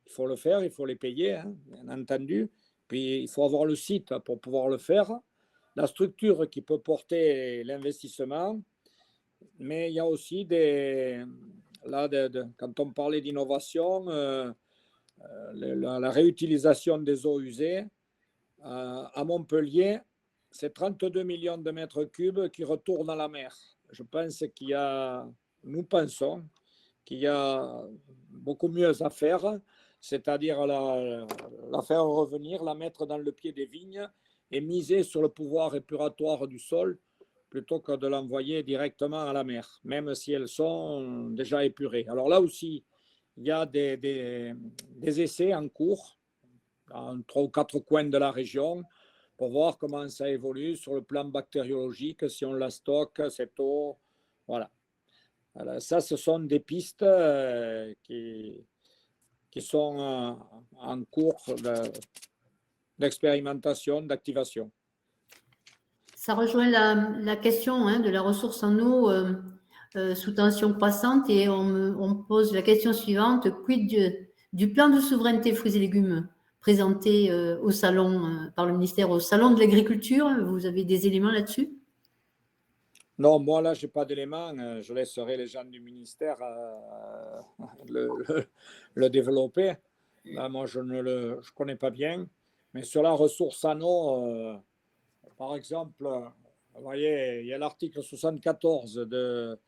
[SPEAKER 2] il faut le faire, il faut les payer, hein, bien entendu. Puis il faut avoir le site pour pouvoir le faire, la structure qui peut porter l'investissement, mais il y a aussi quand on parlait d'innovation, la réutilisation des eaux usées à Montpellier, c'est 32 millions de mètres cubes qui retournent à la mer. Nous pensons qu'il y a beaucoup mieux à faire, c'est-à-dire la faire revenir, la mettre dans le pied des vignes et miser sur le pouvoir épuratoire du sol plutôt que de l'envoyer directement à la mer, même si elles sont déjà épurées. Alors là aussi, il y a des essais en cours dans 3 ou 4 coins de la région pour voir comment ça évolue sur le plan bactériologique, si on la stocke, cette eau. Voilà. Alors, ça, ce sont des pistes qui sont en cours d'expérimentation, d'activation.
[SPEAKER 1] Ça rejoint la question de la ressource en eau sous tension croissante et on pose la question suivante, quid du plan de souveraineté fruits et légumes présenté au salon, par le ministère au salon de l'agriculture? Vous avez des éléments là-dessus?
[SPEAKER 2] Non, moi là, je n'ai pas d'éléments. Je laisserai les gens du ministère le développer. Là, moi, je ne le connais pas bien. Mais sur la ressource en eau, par exemple, vous voyez, il y a l'article 74 de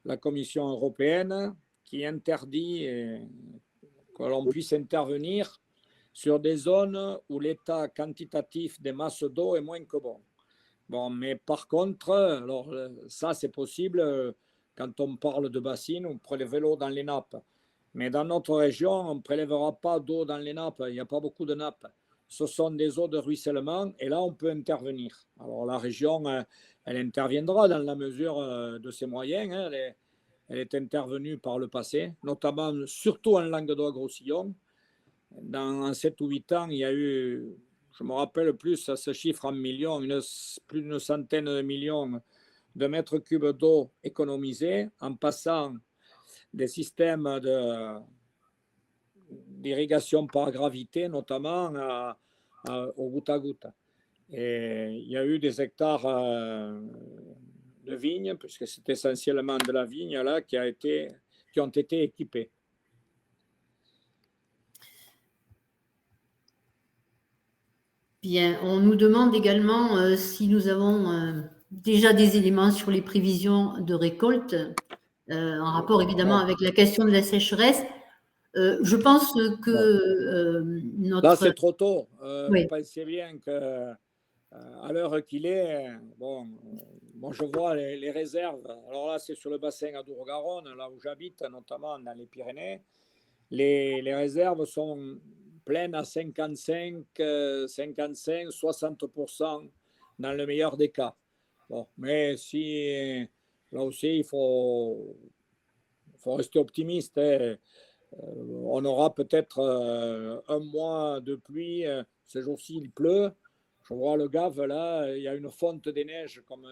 [SPEAKER 2] la Commission européenne qui interdit que l'on puisse intervenir sur des zones où l'état quantitatif des masses d'eau est moins que bon. Bon, mais par contre, alors ça c'est possible quand on parle de bassines, on prélève l'eau dans les nappes. Mais dans notre région, on ne prélèvera pas d'eau dans les nappes, il n'y a pas beaucoup de nappes. Ce sont des eaux de ruissellement et là on peut intervenir. Alors la région, elle interviendra dans la mesure de ses moyens. Hein, elle est intervenue par le passé, notamment surtout en Languedoc-Roussillon. Dans 7 ou 8 ans, il y a eu, je me rappelle plus, ce chiffre en millions, plus d'une centaine de millions de mètres cubes d'eau économisés en passant des systèmes d'irrigation par gravité, notamment au goutte à goutte. Et il y a eu des hectares de vignes, puisque c'est essentiellement de la vigne là, qui ont été équipés.
[SPEAKER 1] Bien, on nous demande également si nous avons déjà des éléments sur les prévisions de récolte, en rapport évidemment avec la question de la sécheresse. Je pense que
[SPEAKER 2] Là, c'est trop tôt.
[SPEAKER 1] Oui.
[SPEAKER 2] Vous pensez bien que à l'heure qu'il est, bon, moi je vois les réserves. Alors là, c'est sur le bassin Adour-Garonne, là où j'habite, notamment dans les Pyrénées. Les réserves sont pleines à 55, 60% dans le meilleur des cas. Bon, mais si là aussi, il faut rester optimiste. Hein. On aura peut-être un mois de pluie. Ce jour-ci, il pleut. Je vois le Gave, là, il y a une fonte des neiges, comme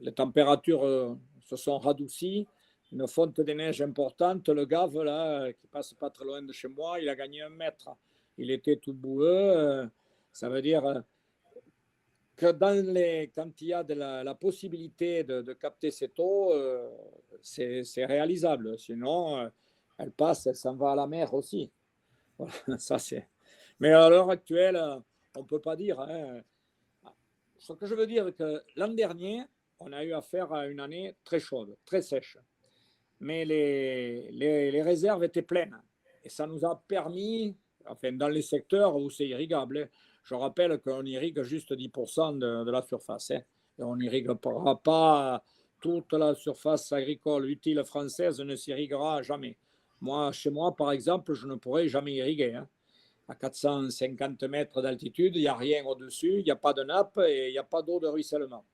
[SPEAKER 2] les températures se sont radoucies, une fonte des neiges importante. Le Gave, là, qui passe pas très loin de chez moi, il a gagné 1 mètre. Il était tout boueux. Ça veut dire que quand il y a la possibilité de capter cette eau, c'est réalisable. Sinon, elle passe, elle s'en va à la mer aussi. Voilà, ça c'est. Mais à l'heure actuelle, on ne peut pas dire. Hein. Ce que je veux dire, c'est que l'an dernier, on a eu affaire à une année très chaude, très sèche. Mais les réserves étaient pleines. Et ça nous a permis, enfin, dans les secteurs où c'est irrigable, je rappelle qu'on irrigue juste 10% de la surface. Et on n'irriguera pas toute la surface agricole utile française, ne s'irriguera jamais. Moi, chez moi, par exemple, je ne pourrais jamais irriguer. À 450 mètres d'altitude, il n'y a rien au-dessus, il n'y a pas de nappe et il n'y a pas d'eau de ruissellement.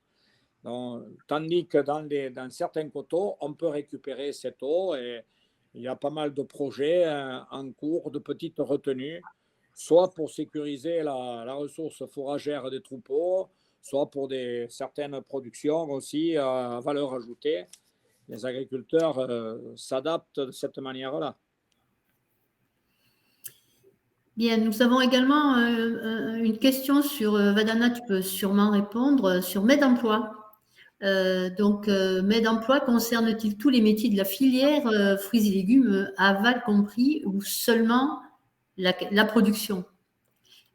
[SPEAKER 2] Donc, tandis que dans certains coteaux, on peut récupérer cette eau et il y a pas mal de projets en cours, de petites retenues, soit pour sécuriser la ressource fourragère des troupeaux, soit pour certaines productions aussi à valeur ajoutée. Les agriculteurs s'adaptent de cette manière-là.
[SPEAKER 1] Bien, nous avons également une question sur, Vadana, tu peux sûrement répondre, sur Med-Emploi. Donc, Med-Emploi concerne-t-il tous les métiers de la filière fruits et légumes, aval compris, ou seulement la production?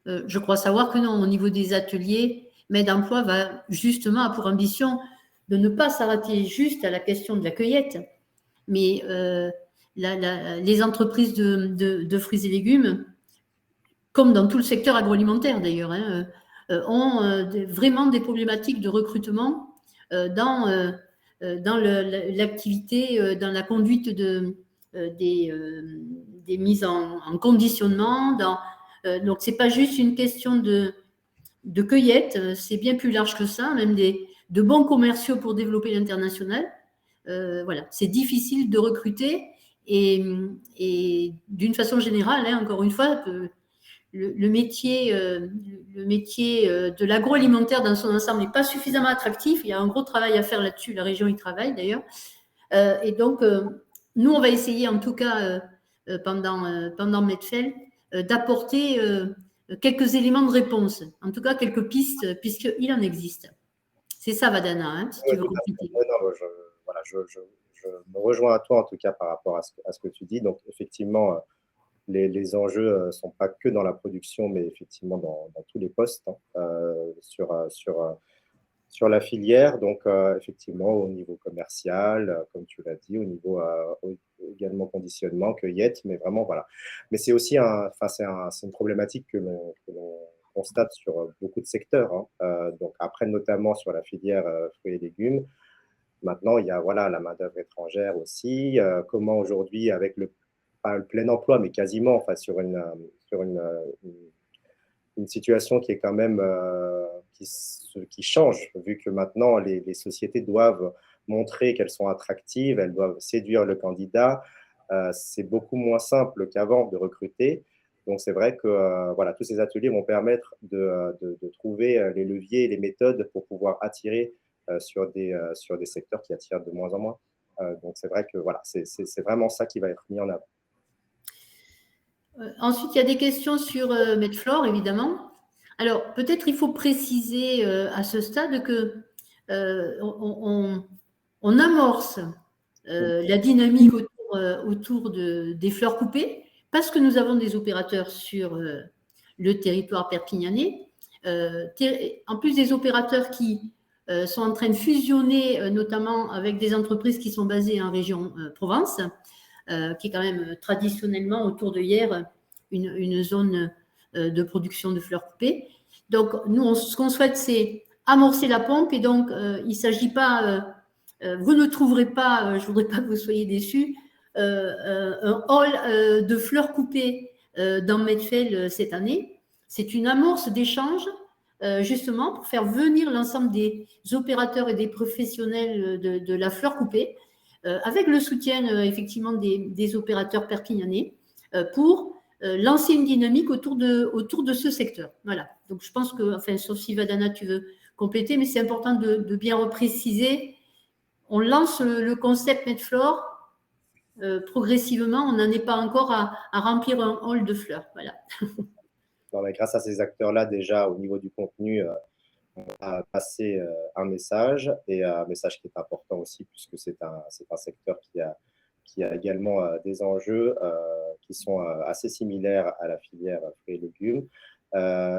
[SPEAKER 1] Je crois savoir que non, au niveau des ateliers, Med-Emploi va justement avoir pour ambition de ne pas s'arrêter juste à la question de la cueillette, mais les entreprises de fruits et légumes, comme dans tout le secteur agroalimentaire d'ailleurs, hein, ont vraiment des problématiques de recrutement dans l'activité, dans la conduite des mises en conditionnement. Donc, ce n'est pas juste une question de cueillette, c'est bien plus large que ça, même de bons commerciaux pour développer l'international. Voilà, c'est difficile de recruter et d'une façon générale, hein, encore une fois, le métier de l'agroalimentaire dans son ensemble n'est pas suffisamment attractif. Il y a un gros travail à faire là-dessus. La région y travaille d'ailleurs. Et donc, nous, on va essayer en tout cas pendant Medfel d'apporter quelques éléments de réponse, en tout cas quelques pistes, puisqu'il en existe. C'est ça, Vadana, hein, si tu veux compléter.
[SPEAKER 4] Je me rejoins à toi en tout cas par rapport à ce que tu dis. Donc, effectivement, les enjeux ne sont pas que dans la production, mais effectivement dans tous les postes sur la filière. Donc, effectivement, au niveau commercial, comme tu l'as dit, au niveau également conditionnement, cueillette, mais vraiment, voilà. Mais c'est aussi c'est une problématique que l'on constate sur beaucoup de secteurs. Donc, après, notamment sur la filière fruits et légumes. Maintenant, il y a la main-d'œuvre étrangère aussi. Comment aujourd'hui, avec pas le plein emploi, mais quasiment, sur une situation qui est quand même qui change, vu que maintenant les sociétés doivent montrer qu'elles sont attractives, elles doivent séduire le candidat. C'est beaucoup moins simple qu'avant de recruter. Donc, c'est vrai que tous ces ateliers vont permettre de trouver les leviers et les méthodes pour pouvoir attirer sur des secteurs qui attirent de moins en moins. Donc, c'est vrai que c'est vraiment ça qui va être mis en avant.
[SPEAKER 1] Ensuite, il y a des questions sur Medflore, évidemment. Alors, peut-être il faut préciser à ce stade que on amorce la dynamique autour des fleurs coupées parce que nous avons des opérateurs sur le territoire perpignanais. En plus des opérateurs qui sont en train de fusionner, notamment avec des entreprises qui sont basées en région Provence, qui est quand même traditionnellement autour de Hyères une zone de production de fleurs coupées. Donc, nous, ce qu'on souhaite, c'est amorcer la pompe. Et donc, il ne s'agit pas, vous ne trouverez pas, je ne voudrais pas que vous soyez déçus, un hall de fleurs coupées dans Medfel cette année. C'est une amorce d'échange, justement, pour faire venir l'ensemble des opérateurs et des professionnels de la fleur coupée, avec le soutien effectivement des opérateurs perpignanais, pour lancer une dynamique autour de ce secteur. Voilà. Donc, je pense que, enfin, sauf si Vadana, tu veux compléter, mais c'est important de bien repréciser. On lance le concept Medflore progressivement. On n'en est pas encore à remplir un hall de fleurs. Voilà.
[SPEAKER 4] Non, mais grâce à ces acteurs-là, déjà, au niveau du contenu, on a passé un message, et un message qui est important aussi, puisque c'est un secteur qui a également des enjeux qui sont assez similaires à la filière fruits et légumes.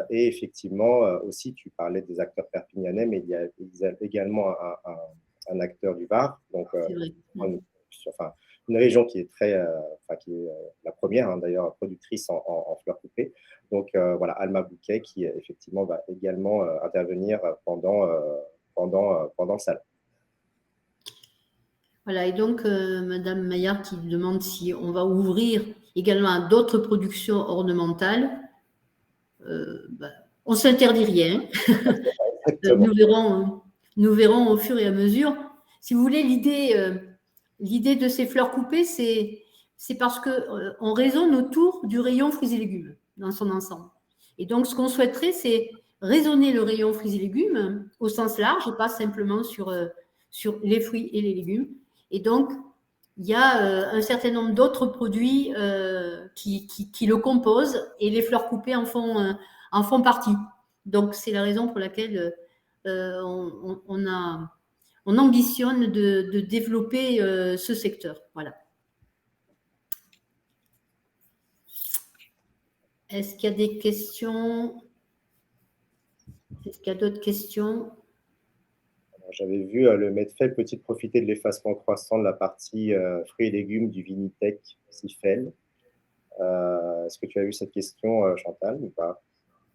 [SPEAKER 4] Et effectivement, aussi, tu parlais des acteurs perpignanais, mais il y a également un acteur du Var, donc une région qui est qui est la première, d'ailleurs, productrice en fleurs coupées. Donc voilà, Alma Bouquet qui effectivement va également intervenir pendant le salon.
[SPEAKER 1] Voilà, et donc Madame Maillard qui demande si on va ouvrir également à d'autres productions ornementales. On ne s'interdit rien. Nous verrons au fur et à mesure. Si vous voulez, l'idée de ces fleurs coupées, c'est parce qu'on raisonne autour du rayon fruits et légumes dans son ensemble. Et donc, ce qu'on souhaiterait, c'est raisonner le rayon fruits et légumes au sens large, et pas simplement sur les fruits et les légumes. Et donc, il y a un certain nombre d'autres produits qui le composent, et les fleurs coupées en font partie. Donc, c'est la raison pour laquelle on ambitionne de développer ce secteur. Voilà. Est-ce qu'il y a des questions? Est-ce qu'il y a d'autres questions?
[SPEAKER 4] J'avais vu le Medfel peut-il profiter de l'effacement croissant de la partie fruits et légumes du Vinitec Sifel. Est-ce que tu as vu cette question, Chantal, ou pas?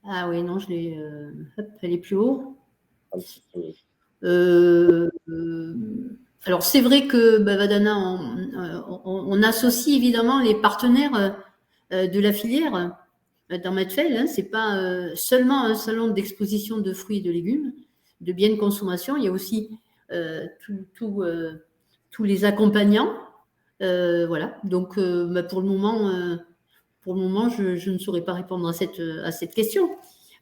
[SPEAKER 1] Ah oui, non, elle est plus haut.
[SPEAKER 4] Un petit peu.
[SPEAKER 1] Alors, c'est vrai que Vadana, on associe évidemment les partenaires de la filière dans Medfel. Hein, c'est pas seulement un salon d'exposition de fruits et de légumes, de biens de consommation. Il y a aussi tous les accompagnants. Voilà. Donc, pour le moment, je ne saurais pas répondre à cette question.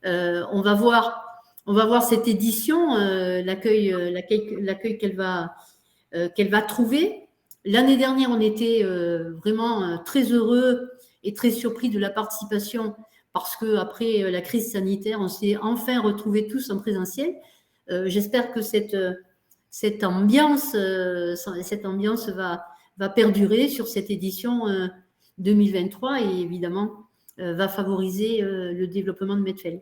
[SPEAKER 1] On va voir cette édition, l'accueil qu'elle va trouver. L'année dernière, on était vraiment très heureux et très surpris de la participation, parce qu'après la crise sanitaire, on s'est enfin retrouvés tous en présentiel. J'espère que cette ambiance va perdurer sur cette édition 2023 et évidemment va favoriser le développement de Medfel.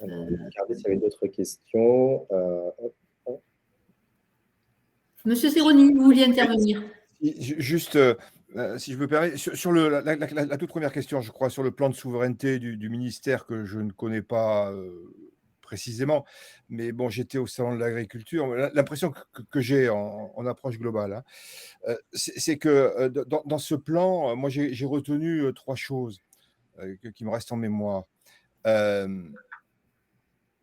[SPEAKER 4] Regardez s'il y avait d'autres questions.
[SPEAKER 1] Monsieur Serroni, vous vouliez intervenir?
[SPEAKER 3] Juste, si je me permets, sur la toute première question, je crois, sur le plan de souveraineté du ministère que je ne connais pas précisément, mais bon, j'étais au salon de l'agriculture. L'impression que j'ai en approche globale, hein, c'est que dans ce plan, moi, j'ai retenu 3 choses qui me restent en mémoire.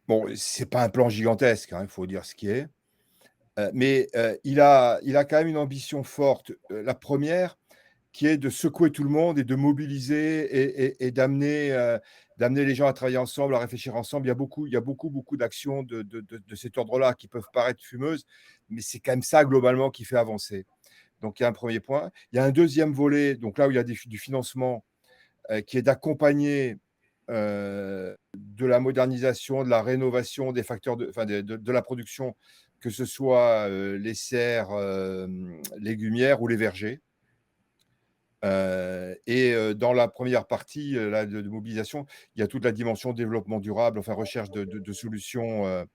[SPEAKER 3] Bon, c'est pas un plan gigantesque, hein, il faut dire ce qui est. Mais il a quand même une ambition forte. La première, qui est de secouer tout le monde et de mobiliser et d'amener les gens à travailler ensemble, à réfléchir ensemble. Il y a beaucoup d'actions de cet ordre-là qui peuvent paraître fumeuses, mais c'est quand même ça, globalement, qui fait avancer. Donc, il y a un premier point. Il y a un deuxième volet, donc là où il y a du financement, qui est d'accompagner de la modernisation, de la rénovation des facteurs de la production, que ce soit les serres légumières ou les vergers. Dans la première partie de mobilisation, il y a toute la dimension développement durable, enfin recherche de solutions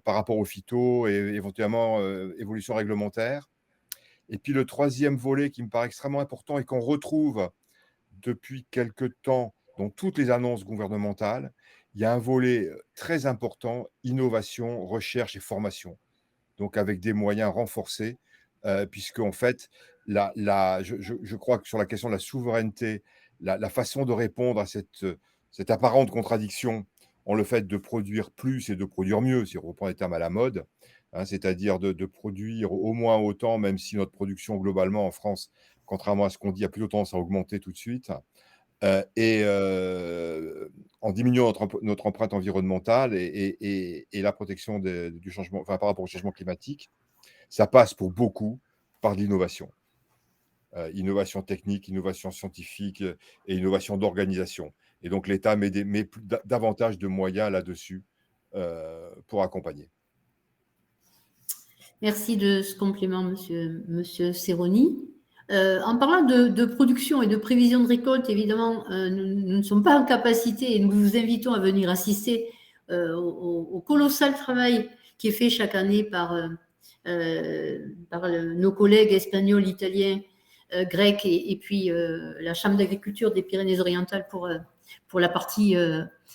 [SPEAKER 3] par rapport aux phytos et éventuellement évolution réglementaire. Et puis le troisième volet qui me paraît extrêmement important et qu'on retrouve depuis quelque temps dans toutes les annonces gouvernementales, il y a un volet très important, innovation, recherche et formation. Donc avec des moyens renforcés, puisque en fait, je crois que sur la question de la souveraineté, la façon de répondre à cette apparente contradiction en le fait de produire plus et de produire mieux, si on reprend les termes à la mode, hein, c'est-à-dire de produire au moins autant, même si notre production globalement en France, contrairement à ce qu'on dit, a plutôt tendance à augmenter tout de suite. Et en diminuant notre empreinte environnementale et la protection du changement, enfin, par rapport au changement climatique, ça passe pour beaucoup par l'innovation. Innovation technique, innovation scientifique et innovation d'organisation. Et donc l'État met davantage de moyens là-dessus pour accompagner.
[SPEAKER 1] Merci de ce complément, monsieur Serroni. En parlant de production et de prévision de récolte, évidemment, nous ne sommes pas en capacité et nous vous invitons à venir assister au colossal travail qui est fait chaque année par nos collègues espagnols, italiens, grecs et puis la Chambre d'agriculture des Pyrénées-Orientales pour la partie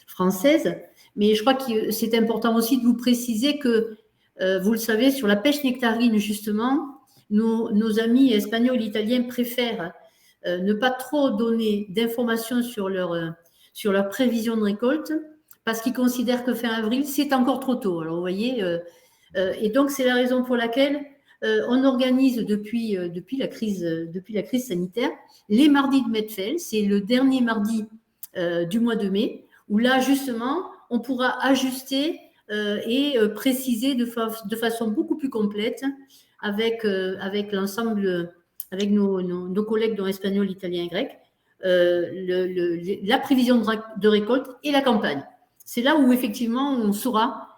[SPEAKER 1] française. Mais je crois que c'est important aussi de vous préciser que, vous le savez, sur la pêche nectarine, justement, nos amis espagnols, italiens préfèrent ne pas trop donner d'informations sur leur prévision de récolte parce qu'ils considèrent que fin avril, c'est encore trop tôt. Alors, vous voyez, et donc, c'est la raison pour laquelle on organise depuis la crise sanitaire les mardis de Medfel. C'est le dernier mardi du mois de mai où là, justement, on pourra ajuster et préciser de façon beaucoup plus complète avec l'ensemble, avec nos collègues dont espagnol, italien et grec, la prévision de récolte et la campagne. C'est là où effectivement on saura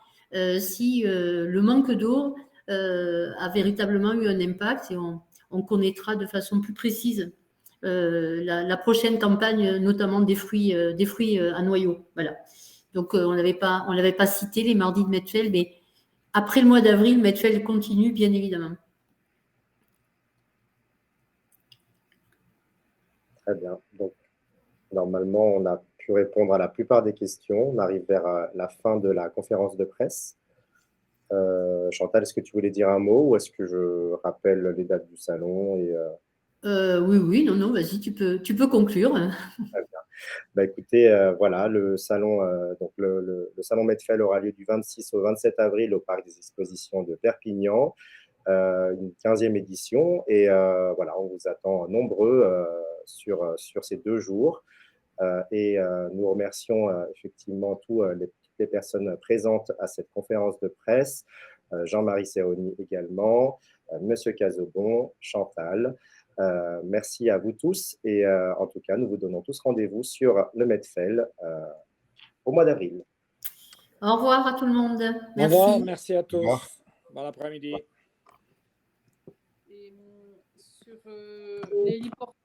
[SPEAKER 1] si le manque d'eau a véritablement eu un impact et on connaîtra de façon plus précise la prochaine campagne, notamment des fruits à noyaux. Voilà. Donc, on l'avait pas cité les mardis de Medfel, mais après le mois d'avril, Medfel continue, bien évidemment.
[SPEAKER 4] Très bien. Donc, normalement, on a pu répondre à la plupart des questions. On arrive vers la fin de la conférence de presse. Chantal, est-ce que tu voulais dire un mot ou est-ce que je rappelle les dates du salon
[SPEAKER 1] Oui, non, vas-y, tu peux conclure.
[SPEAKER 4] Très bien. Bah, écoutez, voilà, le salon, donc le salon Medfel aura lieu du 26 au 27 avril au Parc des Expositions de Perpignan, une 15e édition. Et voilà, on vous attend nombreux sur ces 2 jours. Et nous remercions effectivement toutes les personnes présentes à cette conférence de presse, Jean-Marie Serroni également, Monsieur Cazobon, Chantal. Merci à vous tous et en tout cas, nous vous donnons tous rendez-vous sur le Medfel au mois d'avril.
[SPEAKER 1] Au revoir à tout le monde.
[SPEAKER 2] Merci. Au revoir, merci à tous. Bon après-midi.
[SPEAKER 5] Et sur l'héliporteur.